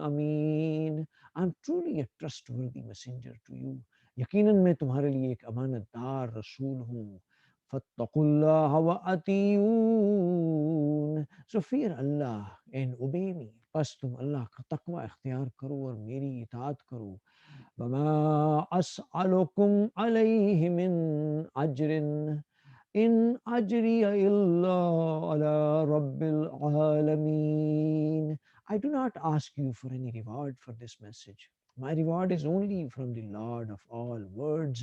أَمِينٌ. I'm truly a trustworthy messenger to you. یقیناً میں تمہارے لیے ایک امانت دار رسول ہوں. فَاتَّقُوا اللَّهَ وَأَطِيعُونِ. So fear Allah and obey me. بس تم اللہ کا تقوی اختیار کرو اور میری اطاعت کرو. وَمَا أَسْأَلُكُمْ عَلَيْهِ مِنْ أَجْرٍ إِنْ أَجْرِيَ إِلَّا عَلَى رَبِّ الْعَالَمِينَ. I do not ask you for any reward for this message. My reward is only from the Lord of all worlds.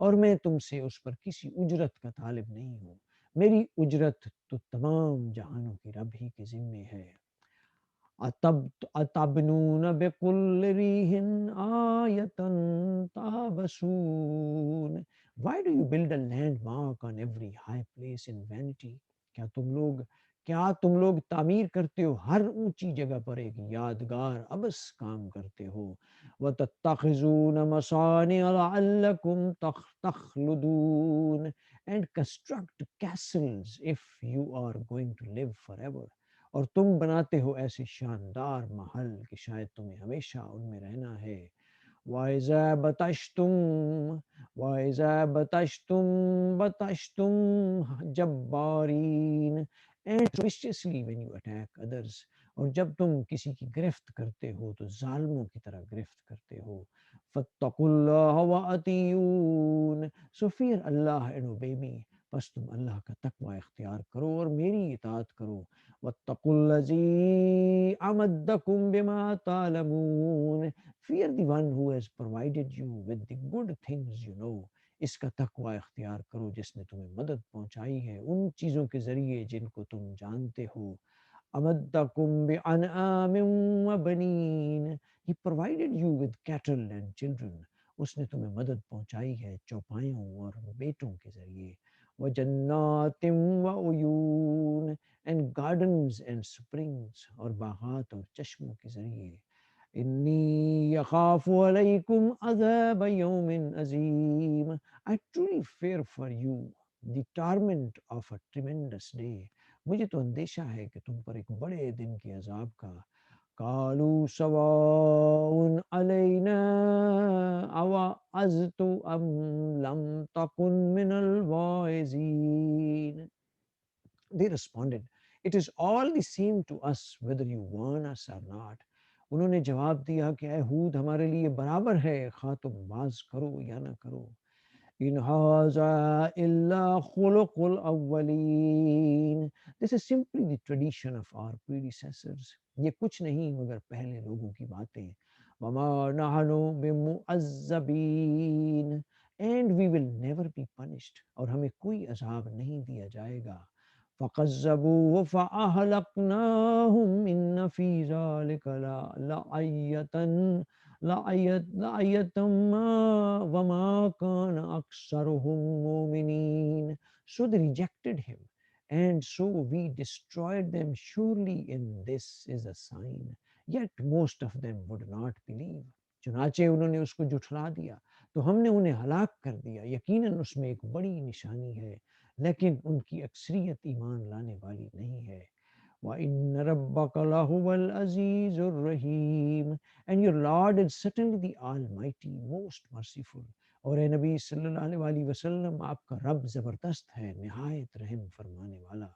اور میں تم سے اس پر کسی اجرت کا طالب نہیں ہوں. میری اجرت تو تمام جہانوں کے رب ہی کے ذمے ہے. أَتَبْنُونَ بِكُلِّ رِيحٍ آيَةً تَعْبَثُونَ. Why do you build a landmark on every high place in vanity? کیا تم لوگ تعمیر کرتے ہو ہر اونچی جگہ پر ایک یادگار ابس کام کرتے ہو. وَتَتَّخِذُونَ مَصَانِعَ لَعَلَّكُمْ تَخْلُدُونَ. And construct castles if you are going to live forever. اور تم بناتے ہو ایسے شاندار محل کہ شاید تمہیں ہمیشہ ان میں رہنا ہے. وَإِذَا بَطَشْتُمْ بَطَشْتُمْ جَبَّارِينَ. And viciously when you attack others. اور جب تم کسی کی گرفت کرتے ہو تو ظالموں کی طرح گرفت کرتے ہو. فَاتَّقُوا اللَّهَ وَأَطِيعُونَ. So fear Allah and obey me. بس تم اللہ کا تقوی اختیار کرو اور میری اطاعت کرو. وَاتَّقُوا الَّذِي أَمَدَّكُم بِمَا تَعْلَمُونَ. Fear the one who has provided you with the good things you know. اس کا تقوی اختیار کرو جس نے تمہیں مدد پہنچائی ہے ان چیزوں کے ذریعے جن کو تم جانتے ہو. أَمَدَّكُم بِأَنْعَامٍ وَبَنِينَ. He provided you with cattle and children. اس نے تمہیں مدد پہنچائی ہے چوپایوں اور بیٹوں کے ذریعے. وَجَنَّاتٍ وَعُيُونٍ. And gardens and springs اور باغات اور چشموں کے ذریعے. إِنِّي يَخَافُ عَلَيْكُمْ عَذَابَ يَوْمٍ عَظِيمٍ. I truly fear for you the torment of a tremendous day. مجھے تو اندیشہ ہے کہ تم پر ایک بڑے دن کے عذاب کا. قَالُوا سَوَاءٌ عَلَيْنَا أَوَعَظْتَ أَمْ لَمْ تَكُنْ مِنَ الْوَاعِظِينَ. They responded, it is all the same to us whether you warn us or not. انہوں نے جواب دیا کہ اے ہود ہمارے لیے برابر ہے خواہ تم باز کرو یا نہ کرو. ان هذا الا خلق الاولین. This is simply the tradition of our predecessors. یہ کچھ نہیں مگر پہلے لوگوں کی باتیں. وما نحن بمعذبین. And we will never be punished. اور ہمیں کوئی عذاب نہیں دیا جائے گا. فَكَذَّبُوهُ فَأَهْلَكْنَاهُمْ إِنَّ فِي ذَلِكَ لَآيَةً وَمَا كَانَ أَكْثَرُهُم مُؤْمِنِينَ. So they rejected him, and so we destroyed them. Surely in this is a sign, yet most of them would not believe. چنانچہ انہوں نے اس کو جھٹلا دیا تو ہم نے انہیں ہلاک کر دیا، یقیناً اس میں ایک بڑی نشانی ہے، لیکن ان کی اکثریت ایمان لانے والی نہیں ہے۔ وَإِنَّ رَبَّكَ لَهُوَ الْعَزِيزُ الرَّحِيمُ And your Lord is certainly the Almighty, most merciful۔ اور اے نبی صلی اللہ علیہ وآلہ وسلم، آپ کا رب زبردست ہے، نہایت رحم فرمانے والا۔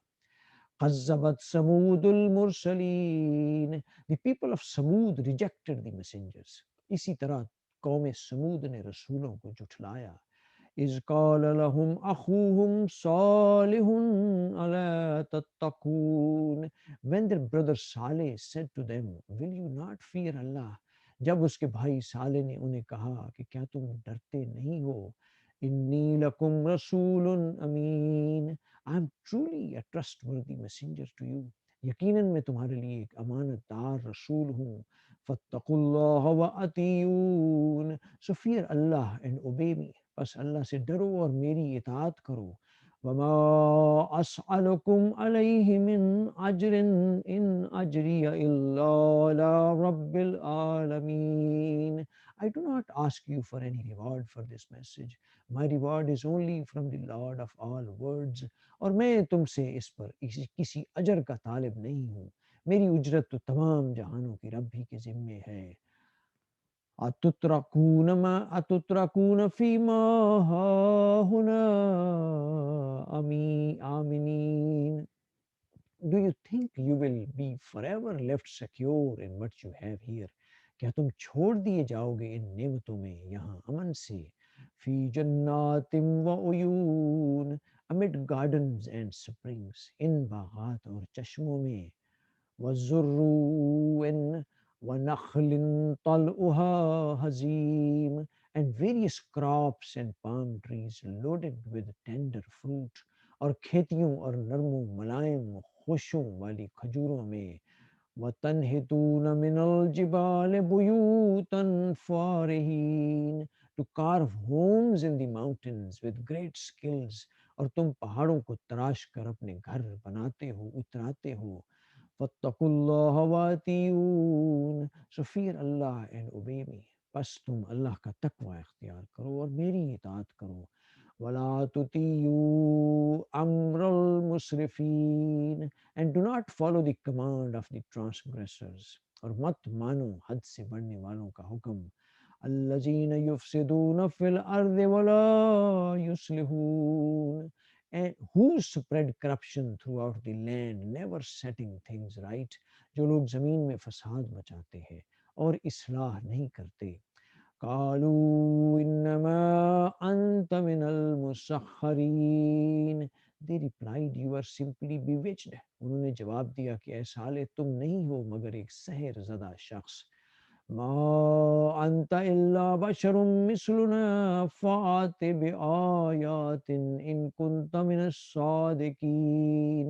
قذبت ثمود المرسلین، the people of Samud rejected the messengers۔ اسی طرح قوم سمود نے رسولوں کو جھٹلایا۔ اذ قال لهم اخوهم صالح الا تتقون، when their brother Saleh said to them, will you not fear Allah، جب اس کے بھائی صالح نے انہیں کہا کہ کیا تم ڈرتے نہیں ہو، انی لکم رسول امین، I am truly a trustworthy messenger to you، یقیناً میں تمہارے لیے ایک امانت دار رسول ہوں۔ فاتقوا اللہ وَأَطِیعُونِ So fear Allah and obey me، بس اللہ سے ڈرو اور میری اطاعت کرو۔ وما اسألکم علیہ من اجر ان اجری الا علی رب العالمین۔ I do not ask you for any reward for this message۔ My reward is only from the Lord of all worlds۔ اور میں تم سے اس پر کسی اجر کا طالب نہیں ہوں، میری اجرت تو تمام جہانوں کی رب ہی کے ذمے ہے۔ اتترکون فیما ہاہنا آمنین، Do you think you will be forever left secure in what you have here؟ کیا تم چھوڑ دیے جاؤ گے ان نعمتوں میں یہاں امن سے؟ فی جنات و عیون، amid gardens and springs، ان باغات اور چشموں میں۔ وَالزُّرُّوٍ وَنَخْلٍ طَلْعُهَا هَضِيمٌ and various crops and palm trees loaded with tender fruit، اور کھیتیوں اور نرم و ملائم خوشوں والی کھجوروں میں۔ وَتَنْحِتُونَ مِنَ الْجِبَالِ بُيُوتًا فَارِهِينَ to carve homes in the mountains with great skills، اور تم پہاڑوں کو تراش کر اپنے گھر بناتے ہو، اتراتے ہو۔ فَاتَّقُوا اللَّهَ وَأَطِیعُونِ So fear Allah and obey me، بس تم اللہ کا تقوی اختیار کرو اور میری اطاعت کرو۔ وَلَا تُطِیعُوا أَمْرَ الْمُسْرِفِینَ and do not follow the command of the transgressors، اور مت مانو حد سے بڑھنے والوں کا حکم۔ الَّذِينَ يُفْسِدُونَ فِي الْأَرْضِ وَلَا يُصْلِحُونَ and who spread corruption throughout the land never setting things right، جو لوگ زمین میں فساد مچاتے ہیں اور اصلاح نہیں کرتے۔ قالوا انما انت من المسخرین، they replied you are simply bewitched، انہوں نے جواب دیا کہ اے صالح تم نہیں ہو مگر ایک سحر زدہ شخص۔ ما انت الا بشر مثلنا فات بآیات ان کنت من الصادقین،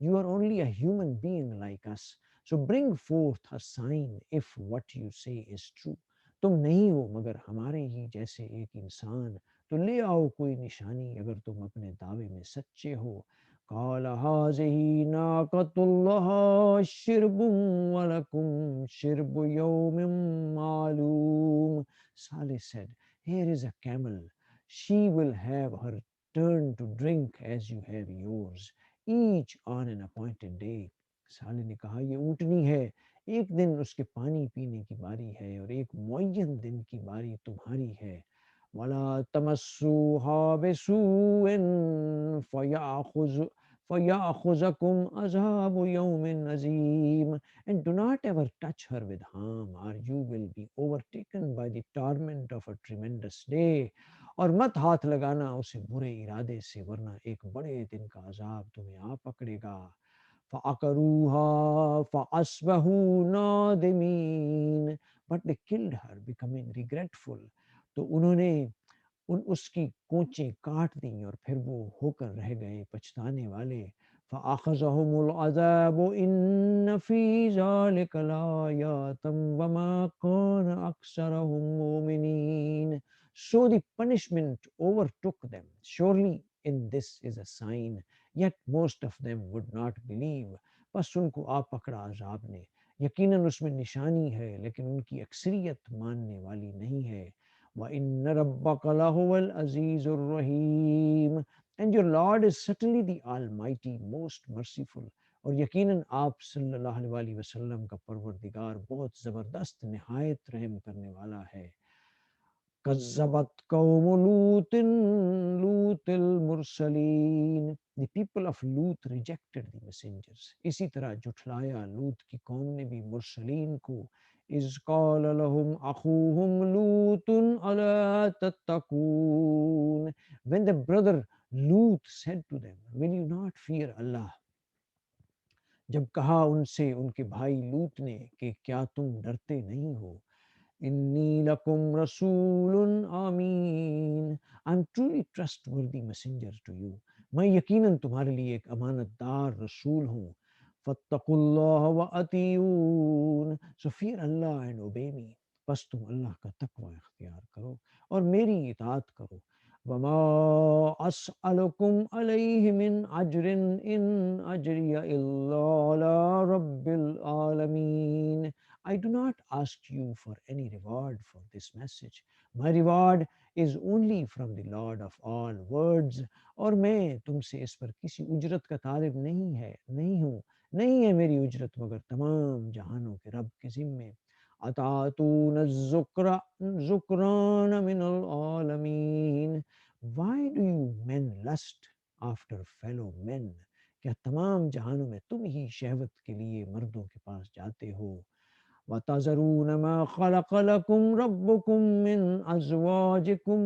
you are only a human being like us، so bring forth a sign if what you say is true۔ تم نہیں ہو مگر ہمارے ہی جیسے ایک انسان، تو لے آؤ کوئی نشانی اگر تم اپنے دعوے میں سچے ہو۔ قال هذه ناقۃ لها شرب ولکم شرب یوم معلوم۔ Saleh said, here is a camel، she will have her turn to drink as you have yours، each on an appointed day۔ صالح نے کہا یہ اونٹنی ہے، ایک دن اس کے پانی پینے کی باری ہے اور ایک معین دن کی باری تمہاری ہے۔ وَلَا تَمَسُّوهَا بِسُوءٍ فَيَأْخُذَكُمْ عَذَابُ يَوْمٍ عَظِيمٍ and do not ever touch her with harm or you will be overtaken by the torment of a tremendous day، اور مت ہاتھ لگانا اسے برے ارادے سے ورنہ ایک بڑے دن کا عذاب تمہیں آ پکڑے گا۔ فَعَقَرُوهَا فَأَصْبَحُوا نَادِمِينَ but they killed her becoming regretful، تو انہوں نے اس کی کونچیں کاٹ دیں اور پھر وہ ہو کر رہ گئے پچھتانے والے۔ فَأَخَذَهُمُ الْعَذَابُ إِنَّ فِي ذَلِكَ لَآيَاتًا وَمَا كَانَ أَكْثَرُهُم مُؤْمِنِينَ So the punishment overtook them، surely in this is a sign، yet most of them would not believe، بس ان کو آ پکڑا عذاب نے، یقیناً اس میں نشانی ہے لیکن ان کی اکثریت ماننے والی نہیں ہے. وَإِنَّ رَبَّكَ لَهُوَ الْعَزِيزُ الرَّحِيمُ and your Lord is certainly the Almighty, most merciful. اور یقیناً آپ صلی اللہ علیہ وسلم کا پروردگار بہت زبردست نہایت رحم کرنے والا ہے. كذبت قوم لوط المرسلین. The people of Lut rejected the messengers. اسی طرح جھٹلایا لوط کی قوم نے بھی مرسلین کو. اذ قال لهم اخوهم لوط الا تتقون. When the brother Lut said to them, will you not fear Allah? جب کہا ان سے ان کے بھائی لوط نے کہ کیا تم ڈرتے نہیں ہو. انی لکم رسول امین. I'm truly trustworthy messenger to you. میں یقیناً تمہارے لیے ایک امانت دار رسول ہوں. فاتقوا اللہ واتیون. So fear Allah and obey me. بس تم اللہ کا تقوی اختیار کرو اور میری اطاعت کرو. وما اسألکم علیہ من اجر ان اجری الا علی رب العالمین. I do not ask you for any reward for this message. My reward is only from the Lord of all worlds. اور میں تم سے اس پر کسی اجرت کا طالب نہیں ہوں. نہیں ہے میری اجرت مگر تمام جہانوں کے رب کے ذمے. اتاتون الذکران من العالمین. Why do you men lust after fellow men? کیا تمام جہانوں میں تم ہی شہوت کے لیے مردوں کے پاس جاتے ہو. وَتَذَرُونَ مَا خَلَقَ لَكُمْ رَبُّكُمْ مِنْ أَزْوَاجِكُمْ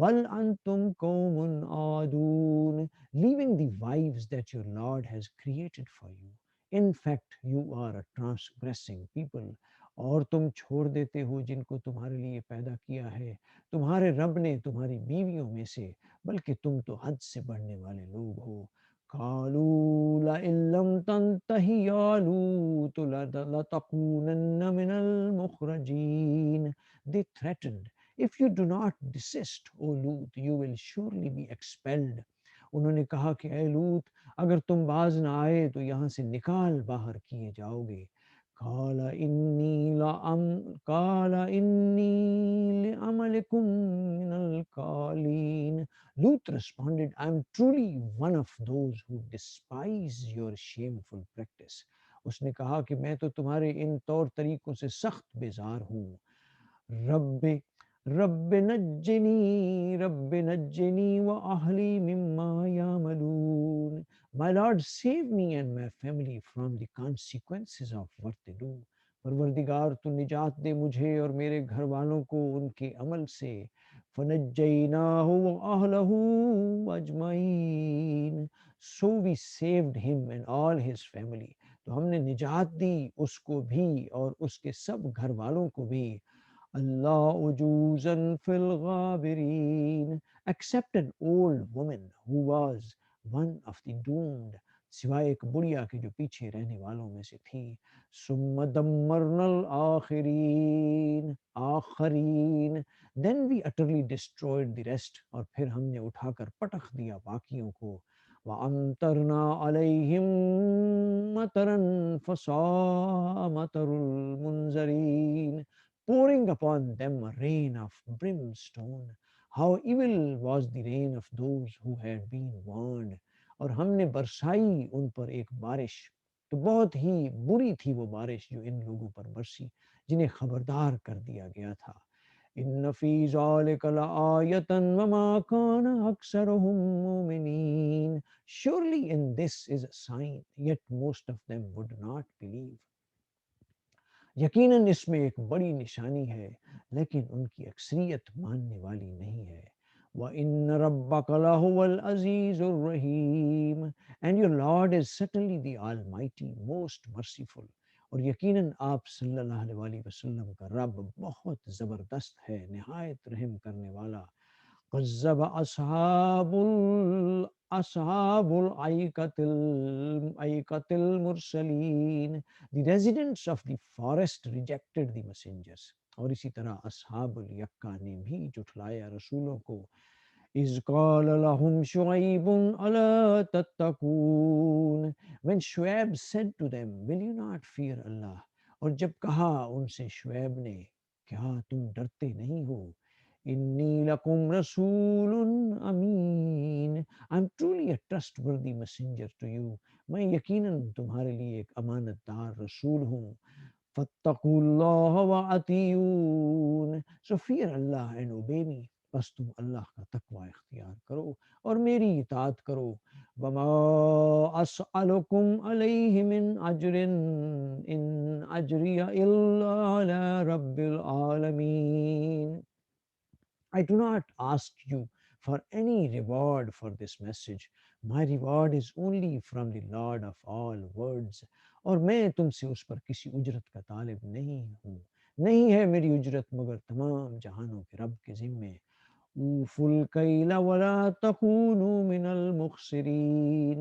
بَلْ أَنْتُمْ قَوْمٌ عَادُونَ. Leaving the wives that your Lord has created for you. In fact, you are a transgressing people. اور تم چھوڑ دیتے ہو جن کو تمہارے لیے پیدا کیا ہے تمہارے رب نے تمہاری بیویوں میں سے بلکہ تم تو حد سے بڑھنے والے لوگ ہو. قالوا لئن لم تنته يا لوط لتكونن من المخرجين. They threatened, if you do not desist, O Lut, you will surely be expelled. انہوں نے کہا کہ اے لوط اگر تم باز نہ آئے تو یہاں سے نکال باہر کیے جاؤ گے. قال انی لعملکم من القالین. Lut responded, I am truly one of those who despise your shameful practice. اس نے کہا کہ میں تو تمہارے ان طور طریقوں سے سخت بیزار ہوں. رب رب نجنی وأہلی مما یعملون. My Lord, save me and my family from the consequences of what they do. پروردگار تو نجات دے مجھے اور میرے گھر والوں کو ان کے عمل سے. فَنَجَّيْنَاهُ وَأَهْلَهُ أَجْمَعِينَ. So we saved him and all his family. تو ہم نے نجات دی اس کو بھی اور اس کے سب گھر والوں کو بھی. اللہ عجوزاً فی الغابرین. Except an old woman who was one of the doomed. سوائے ایک بڑھیا کے جو پیچھے رہنے والوں میں سے تھی. ثم دمرنا الآخرین. آخرین. Then we utterly destroyed the rest. اور پھر ہم نے اٹھا کر پٹخ دیا باقیوں کو. وَأَمْطَرْنَا عَلَيْهِمْ مَطَرًا فَسَاءَ مَطَرُ الْمُنذَرِينَ. Pouring upon them a rain of brimstone. How evil was the rain of those who had been warned. اور ہم نے برسائی ان پر ایک بارش تو بہت ہی بری تھی وہ بارش جو ان لوگوں پر برسی جنہیں خبردار کر دیا گیا تھا. ان فی ذالک لآیۃ وما کان اکثرهم مؤمنین. Surely in this is a sign, yet most of them would not believe. یقیناً اس میں ایک بڑی نشانی ہے لیکن ان کی اکثریت ماننے والی نہیں ہے. وَإِنَّ رَبَّكَ لَهُوَ الْعَزِيزُ الرَّحِيمُ and your Lord is certainly the Almighty, most merciful. اور یقیناً آپ صلی اللہ علیہ وسلم کا رب بہت زبردست ہے نہایت رحم کرنے والا. قذب اصحاب الایکۃ المرسلین. The residents of the forest rejected the messengers. اور اسی طرح اصحاب الیکہ نے بھی جھٹلایا رسولوں کو. إِذْ قَالَ لَهُمْ شُعَيْبٌ أَلَا تَتَّقُونَ When Shuaib said to them, will you not fear Allah? اور جب کہا ان سے شعیب نے کیا تم ڈرتے نہیں ہو؟ انی لکم رسول امین I'm truly a trustworthy messenger to you. میں یقیناً تمہارے لیے ایک امانت دار رسول ہوں. فاتقوا اللہ وَأَطِیعُونِ So fear Allah and obey me. بس تم اللہ کا تقوی اختیار کرو اور میری اطاعت کرو. وَمَا أَسْأَلُكُمْ عَلَيْهِ مِنْ أَجْرٍ إِنْ أَجْرِيَ إِلَّا عَلَى رَبِّ الْعَالَمِينَ I do not ask you for any reward for this message. My reward is only from the Lord of all worlds. اور میں تم سے اس پر کسی اجرت کا طالب نہیں ہوں. نہیں ہے میری اجرت مگر تمام جہانوں کے رب کے ذمے. اوفوا الکیل ولا تکونوا من المخسرین.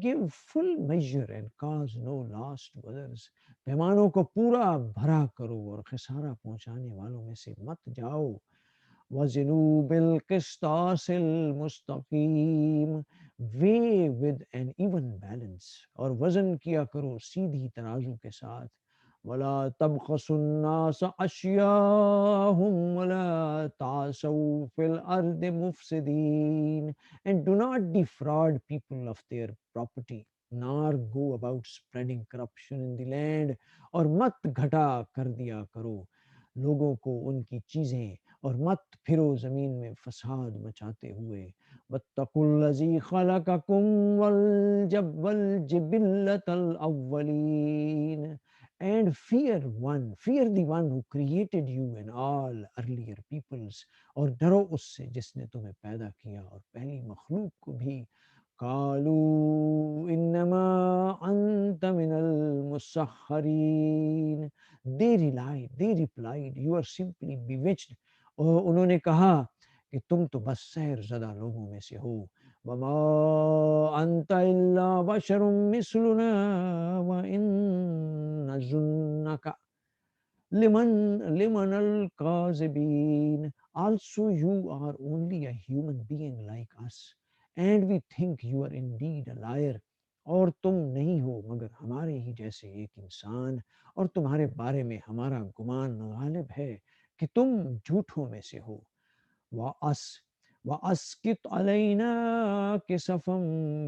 Give full measure and cause no loss to others. پیمانوں کو پورا بھرا کرو اور خسارہ پہنچانے والوں میں سے مت جاؤ. وَزِنُوا بِالْقِسْطَاسِ الْمُسْتَقِيمِ Weigh with an even balance اور وزن کیا کرو سیدھی ترازو کے ساتھ. وَلَا تَبْخَسُوا النَّاسَ أَشْيَاءَهُمْ وَلَا تَعْثَوْا فِي الْأَرْضِ مُفْسِدِينَ And do not defraud people of their property nor go about spreading corruption in the land اور مت گھٹا کر دیا کرو لوگوں کو ان کی چیزیں اور مت پھرو زمین میں فساد مچاتے ہوئے. وَاتَّقُوا الَّذِي خَلَقَكُمْ وَالْجِبِلَّةَ الْأَوَّلِينَ And fear the one who created you and all earlier peoples اور ڈرو اس سے جس نے تمہیں پیدا کیا اور پہلی مخلوق کو بھی. قالوا انما انت من المسخرین They replied, you are simply bewitched. اور انہوں نے کہا کہ تم تو بس سحر زدہ لوگوں میں سے ہو. وما انت الا بشر مثلنا وان نظنك لمن الكاذبين Also you are only a human being like us and we think you are indeed a liar. اور تم نہیں ہو مگر ہمارے ہی جیسے ایک انسان اور تمہارے بارے میں ہمارا گمان غالب ہے کہ تم جھوٹوں میں سے ہو. وَأَس وَأَسْقِطْ عَلَيْنَا كِسَفًا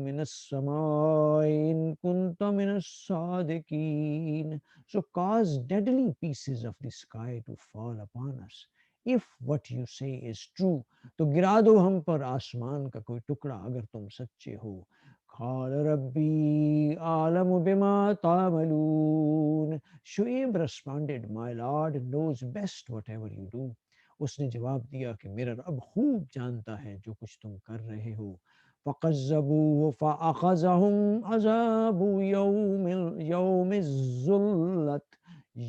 مِّنَ السَّمَاءِ إِن كُنتَ مِنَ الصَّادِقِينَ So cause deadly pieces of the sky to fall upon us. If what you say is true, تو گرا دو ہم پر آسمان کا کوئی ٹکڑا اگر تم سچے ہو. قال ربی عالم بما تعملون Shuaib responded, My Lord knows best whatever you do. اس نے جواب دیا کہ میرا رب خوب جانتا ہے جو کچھ تم کر رہے ہو. فَقَذَّبُوهُ فَأَخَذَهُمْ عَذَابُ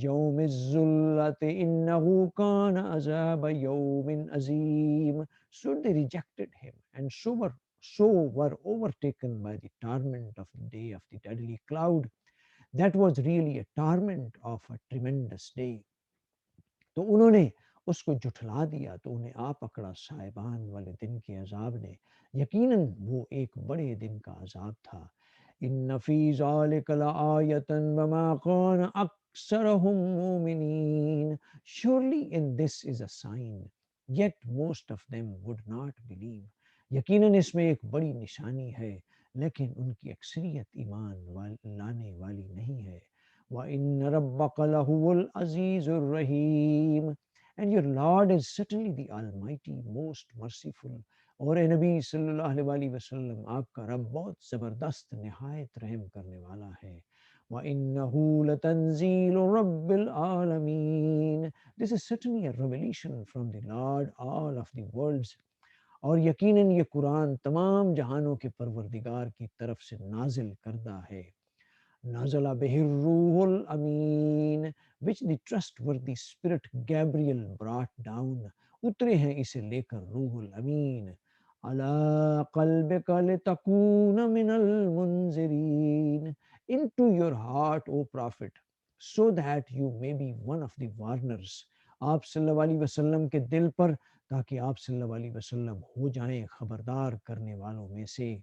يَوْمِ الزُّلَّةِ إِنَّهُ كَانَ عَذَابَ يَوْمٍ عَظِيمٍ So they rejected him and so were overtaken by the torment of the day of the deadly cloud. That was really a torment of a tremendous day. تو انہوں نے اس کو جھٹلا دیا تو انہیں آ پکڑا صاحبان والے دن کے عذاب نے. یقیناً وہ ایک بڑے دن کا عذاب تھا. ان فی ذالک لآیۃ وما کان اکثرهم مومنین Surely in this is a sign, yet most of them would not believe. یقیناً اس میں ایک بڑی نشانی ہے لیکن ان کی اکثریت ایمان لانے والی نہیں ہے. وَإِنَّ رَبَّكَ لَهُوَ الْعَزِيزُ الرَّحِيمُ And your Lord is certainly the Almighty, most merciful. اور اے نبی صلی اللہ علیہ وسلم آپ کا رب بہت زبردست نہایت رحم کرنے والا ہے. وَإِنَّهُ لَتَنزِيلُ رَبِّ الْعَالَمِينَ This is certainly a revelation from the Lord all of the worlds. اور یقیناً یہ قرآن تمام جہانوں کے پروردگار کی طرف سے نازل کردہ ہے. نازل بہ الروح الامین which the trustworthy spirit Gabriel brought down. اترے ہیں اسے لے کر روح الامین. علی قلبک لتکون من المنذرین Into your heart, O Prophet, so that you may be one of the warners. آپ صلی اللہ علیہ وسلم کے دل پر، تاکہ آپ صلی اللہ علیہ وسلم ہو جائیں خبردار کرنے والوں میں سے۔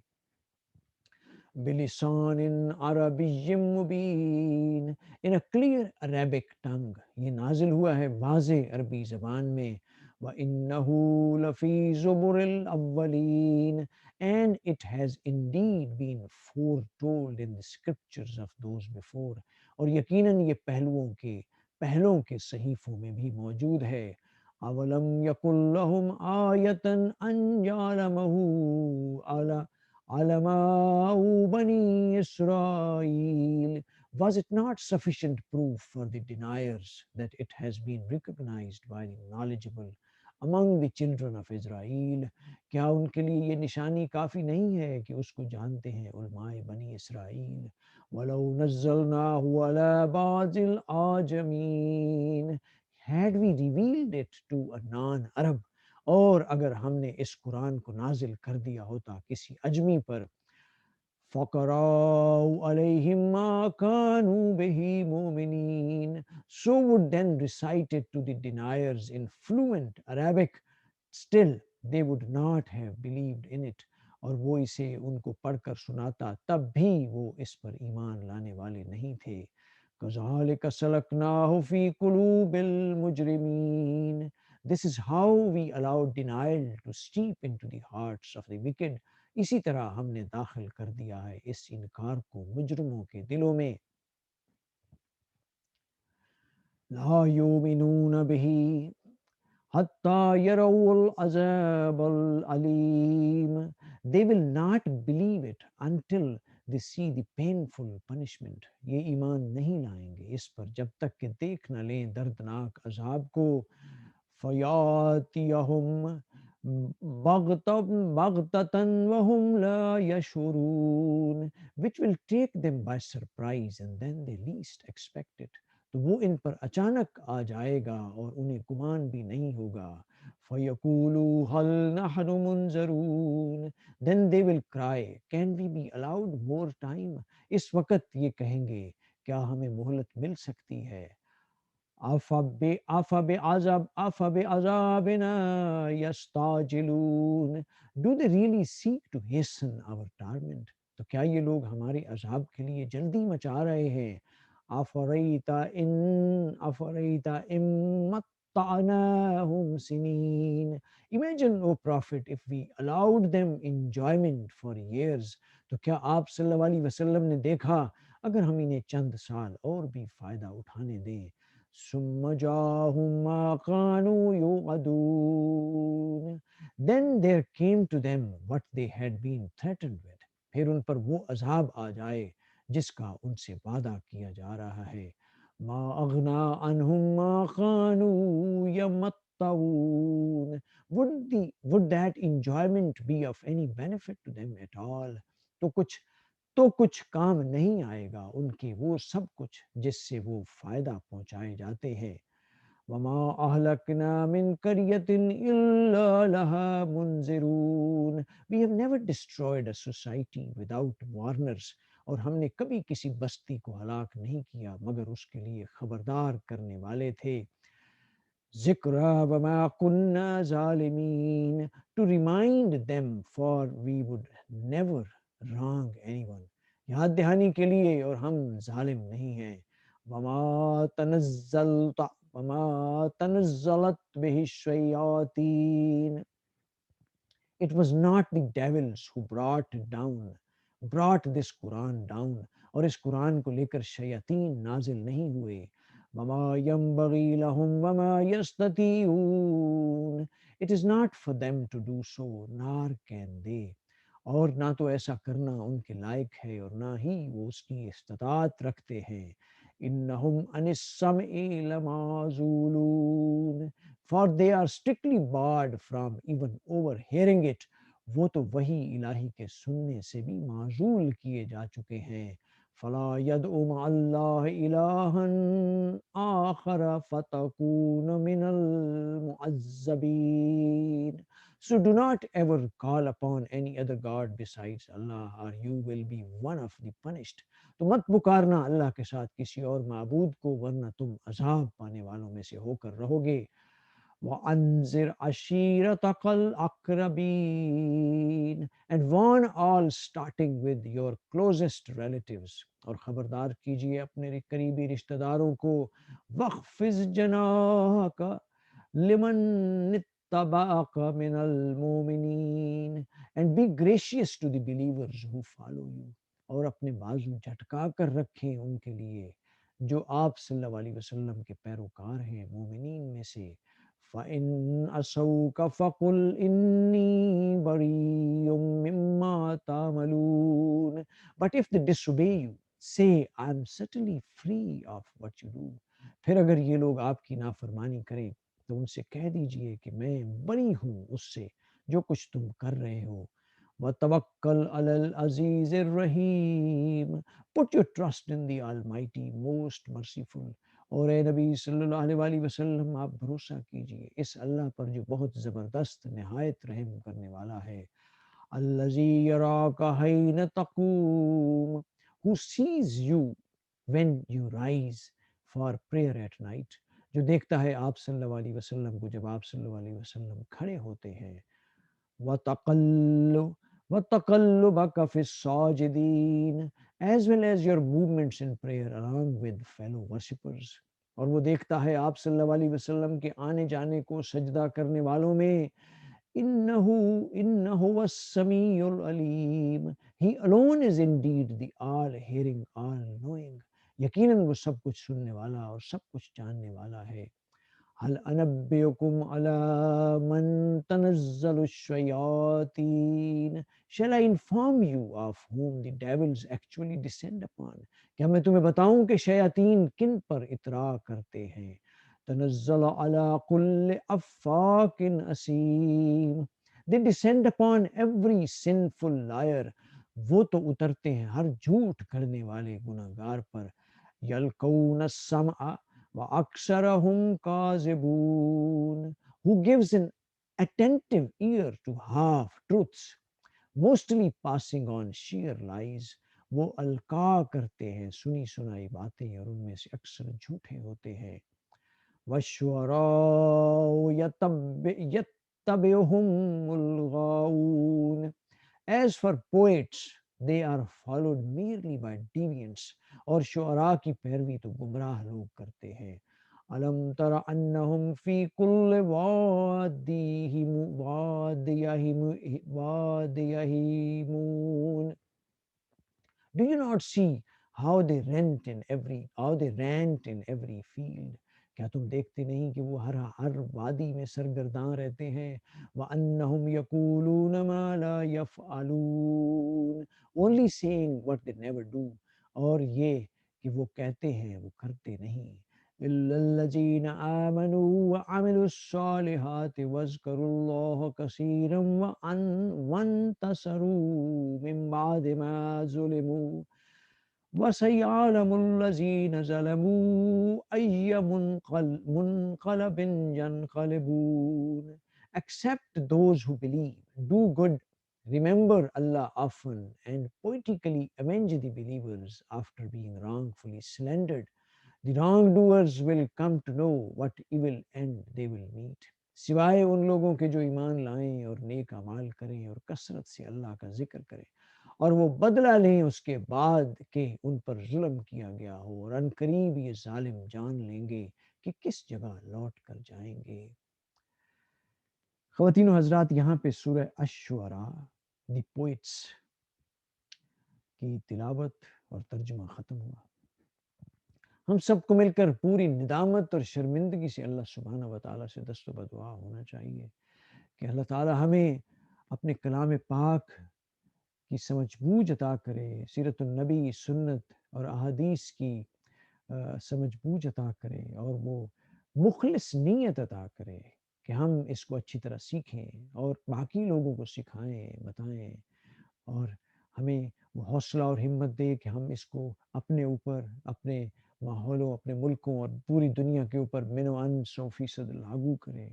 بلسان عربی مبین، in a clear Arabic tongue، یہ نازل ہوا ہے واضح عربی زبان میں۔ وَإِنَّهُ لَفِي زُبُرِ الْأَوَّلِينَ، and it has indeed been foretold in the scriptures of those before، اور یقیناً یہ پہلوں کے صحیفوں میں بھی موجود ہے۔ اولم یکن لہم آیۃ ان یعلمہ علماء بنی Israel، was it not sufficient proof for the deniers that it has been recognized by the knowledgeable among the children of Israel؟ کیا ان کے لیے یہ نشانی کافی نہیں ہے کہ اس کو جانتے ہیں علماء بنی اسرائیل؟ وَلَوْ نَزَّلْنَاهُ عَلَى بَعْضِ الْأَعْجَمِينَ، had we revealed it to a non-Arab، اور اگر ہم نے اس قرآن کو نازل کر دیا ہوتا کسی اجمی پر، فَقَرَأُوا عَلَيْهِمْ مَا كَانُوا بِهِ مُؤْمِنِينَ، so would then recite it to the deniers in fluent Arabic، still they would not have believed in it، اور وہ اسے ان کو پڑھ کر سناتا تب بھی وہ اس پر ایمان لانے والے نہیں تھے۔ كَذَلِكَ سَلَكْنَاهُ فِي قُلُوبِ الْمُجْرِمِينَ، this is how we allowed denial to steep into the hearts of the wicked، اسی طرح ہم نے داخل کر دیا ہے اس انکار کو مجرموں کے دلوں میں۔ لا یؤمنون بہ حتی یروا العذاب العلیم، they will not believe it until they see the painful punishment، یہ ایمان نہیں لائیں گے اس پر جب تک کہ دیکھ نہ لیں دردناک عذاب کو۔ فَيَأْتِيَهُمْ بَغْتَةً وَهُمْ لَا يَشْعُرُونَ، which will take them by surprise and then they least expect it، تو وہ ان پر اچانک آ جائے گا اور انہیں گمان بھی نہیں ہوگا۔ فَيَقُولُوا هَلْ نَحْنُ مُنظَرُونَ، then they will cry can we be allowed more time، اس وقت یہ کہیں گے کیا ہمیں مہلت مل سکتی ہے۔ أَفَبِعَذَابِنَا يَسْتَعْجِلُونَ، do they really seek to hasten our torment، تو کیا یہ لوگ ہمارے عذاب کے لیے جلدی مچا رہے ہیں۔ أَفَرَيْتَ إِن مَّتَّعْنَاهُمْ سِنِينَ، imagine O Prophet if we allowed them enjoyment for years، تو کیا آپ صلی اللہ علیہ وسلم نے دیکھا اگر ہم انہیں چند سال اور بھی فائدہ اٹھانے دیں۔ ثم جاءهم ما كانوا يوعدون، then there came to them what they had been threatened with، پھر ان پر وہ عذاب آ جائے جس کا ان سے وعدہ کیا جا رہا ہے۔ ما اغنا عنہم ما كانوا يمتعون، would that enjoyment be of any benefit to them at all، تو کچھ کام نہیں آئے گا ان کے وہ سب کچھ جس سے وہ فائدہ پہنچائے جاتے ہیں۔ وَمَا أَهْلَكْنَا مِنْ قَرْيَةٍ إِلَّا لَهَا مُنذِرُونَ، we have never destroyed a society without warners، اور ہم نے کبھی کسی بستی کو ہلاک نہیں کیا مگر اس کے لیے خبردار کرنے والے تھے۔ ذِكْرَى وَمَا كُنَّا ظَالِمِينَ، to remind them for we would never wrong anyone، یاد دہانی کے لیے اور ہم ظالم نہیں ہیں۔ وما تنزلت به الشیاطین، it was not the devils who brought this Quran down، اور اس قرآن کو لے کر شیاطین نازل نہیں ہوئے۔ وما ينبغي لهم وما يستطيعون، it is not for them to do so nor can they، اور نہ تو ایسا کرنا ان کے لائق ہے اور نہ ہی وہ اس کی استطاعت رکھتے ہیں۔ انہم عن السمع لمعزولون، for they are strictly barred from even overhearing it، وہ تو وحی الہی کے سننے سے بھی معزول کیے جا چکے ہیں۔ فلا يدعو مع اللہ الہا آخر فتکون من المعذبین، So do not ever call upon any other God besides Allah, or you will be one of the punished. تو مت پکارنا اللہ کے ساتھ کسی اور معبود کو، ورنہ تم عذاب پانے والوں میں سے ہو کر رہو گے۔ وَأَنذِرْ عَشِيرَتَكَ الْأَقْرَبِينَ and warn all starting with your closest relatives، اور خبردار کیجئے اپنے قریبی رشتہ داروں کو۔ وَاخْفِضْ جَنَاحَكَ لِمَنِ اتَّبَعَكَ مِنَ الْمُؤْمِنِينَ and be gracious to the believers who follow you، اور اپنے بازو جھٹکا کر رکھیں ان کے لیے جو آپ صلی اللہ علیہ وسلم کے پیروکار ہیں مومنین میں سے۔ فَإِنْ عَصَوْكَ فَقُلْ إِنِّي بَرِيٌّ مِّمَّا تَعْمَلُونَ But if they disobey you, say I am certainly free of what you do۔ پھر اگر یہ لوگ آپ کی نافرمانی کریں تو ان سے کہہ دیجئے کہ میں بری ہوں اس سے جو کچھ تم کر رہے ہو۔ وَتَوَكَّلْ عَلَى الْعَزِيزِ الرَّحِيمِ Put your trust in the Almighty, most merciful۔ اور اے نبی صلی اللہ علیہ وسلم آپ بھروسہ کیجئے اس اللہ پر جو بہت زبردست نہایت رحم کرنے والا ہے۔ الَّذِي يَرَاكَ حَيْنَ تَقُومُ Who sees you when you rise for prayer at night، جو دیکھتا ہے آپ صلی اللہ علیہ وسلم کو جب آپ صلی اللہ علیہ وسلم کھڑے ہوتے ہیں۔ وَتَقَلُّبَكَ فِي السَّاجِدِينَ as well as your movements in prayer along with fellow worshippers۔ اور وہ دیکھتا ہے آپ صلی اللہ علیہ وسلم کے آنے جانے کو سجدہ کرنے والوں میں۔ إِنَّهُ السَّمِيعُ الْعَلِيمُ He alone is indeed the all-hearing, all-knowing۔ یقیناً وہ سب کچھ سننے والا اور سب کچھ جاننے والا ہے۔ هل أنبئكم على من تنزل الشياطين Shall I inform you of whom the devils actually descend upon؟ کیا میں تمہیں بتاؤں کہ شیاطین کن پر اطراء کرتے ہیں؟ تنزل على كل أفاك أثيم They descend upon every sinful liar۔ وہ تو اترتے ہیں ہر جھوٹ کرنے والے گناہگار پر۔ یلقون السمع وَأَكْثَرَهُمْ كَاذِبُونَ Who gives an attentive ear to half truths, mostly passing on sheer lies۔ وہ القا کرتے ہیں سنی سنائی باتیں اور ان میں سے اکثر جھوٹے ہوتے ہیں۔ وَالشُّعَرَاءُ يَتَّبِعُهُمُ الْغَاوُونَ As for poets, they are followed merely by deviants، اور شعراء کی پیروی تو گمراہ لوگ کرتے ہیں۔ أَلَمْ تَرَ أَنَّهُمْ فِي كُلِّ وَادٍ يَهِيمُونَ Do you not see how they rant in every field؟ کیا تم دیکھتے نہیں کہ وہ ہر وادی میں سرگرداں رہتے ہیں۔ وَأَنَّهُمْ يَقُولُونَ مَا لَا يَفْعَلُونَ Only saying what they never do، اور یہ کہ وہ کہتے ہیں وہ کرتے نہیں۔ إِلَّا الَّذِينَ آمَنُوا وَعَمِلُوا الصَّالِحَاتِ وَاذْكَرُوا اللَّهَ كَثِيرًا وَانتَصَرُوا مِن بَعْدِ مَا ظُلِمُوا وَسَيَعْلَمُ الَّذِينَ ظَلَمُوا أَيَّ مُنقَلَبٍ يَنقَلِبُونَ Except those who believe, do good, remember Allah often, and poetically avenge the believers after being wrongfully slandered۔ The wrongdoers will come to know what evil end they will meet۔ سوائے ان لوگوں کے جو ایمان لائیں اور نیک اعمال کریں اور کثرت سے اللہ کا ذکر کریں، اور وہ بدلہ لیں اس کے بعد کہ ان پر ظلم کیا گیا ہو، اور عنقریب یہ ظالم جان لیں گے کہ کس جگہ لوٹ کر جائیں گے۔ خواتین و حضرات، یہاں پہ سورہ الشعراء دی پوئٹس کی تلاوت اور ترجمہ ختم ہوا۔ ہم سب کو مل کر پوری ندامت اور شرمندگی سے اللہ سبحانہ و تعالیٰ سے دست و بدعا ہونا چاہیے کہ اللہ تعالیٰ ہمیں اپنے کلام پاک کی سمجھ بوجھ عطا کرے، سیرت النبی، سنت اور احادیث کی سمجھ بوجھ عطا کرے، اور وہ مخلص نیت عطا کرے کہ ہم اس کو اچھی طرح سیکھیں اور باقی لوگوں کو سکھائیں، بتائیں، اور ہمیں وہ حوصلہ اور ہمت دے کہ ہم اس کو اپنے اوپر، اپنے ماحولوں، اپنے ملکوں اور پوری دنیا کے اوپر 100% لاگو کریں۔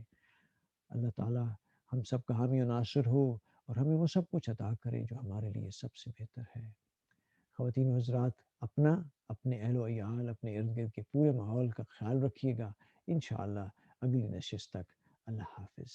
اللہ تعالیٰ ہم سب کا حامی و ناصر ہو اور ہمیں وہ سب کچھ عطا کرے جو ہمارے لیے سب سے بہتر ہے۔ خواتین و حضرات، اپنا، اپنے اہل و عیال، اپنے ارد گرد کے پورے ماحول کا خیال رکھیے گا۔ انشاءاللہ اگلی نشست تک اللہ حافظ۔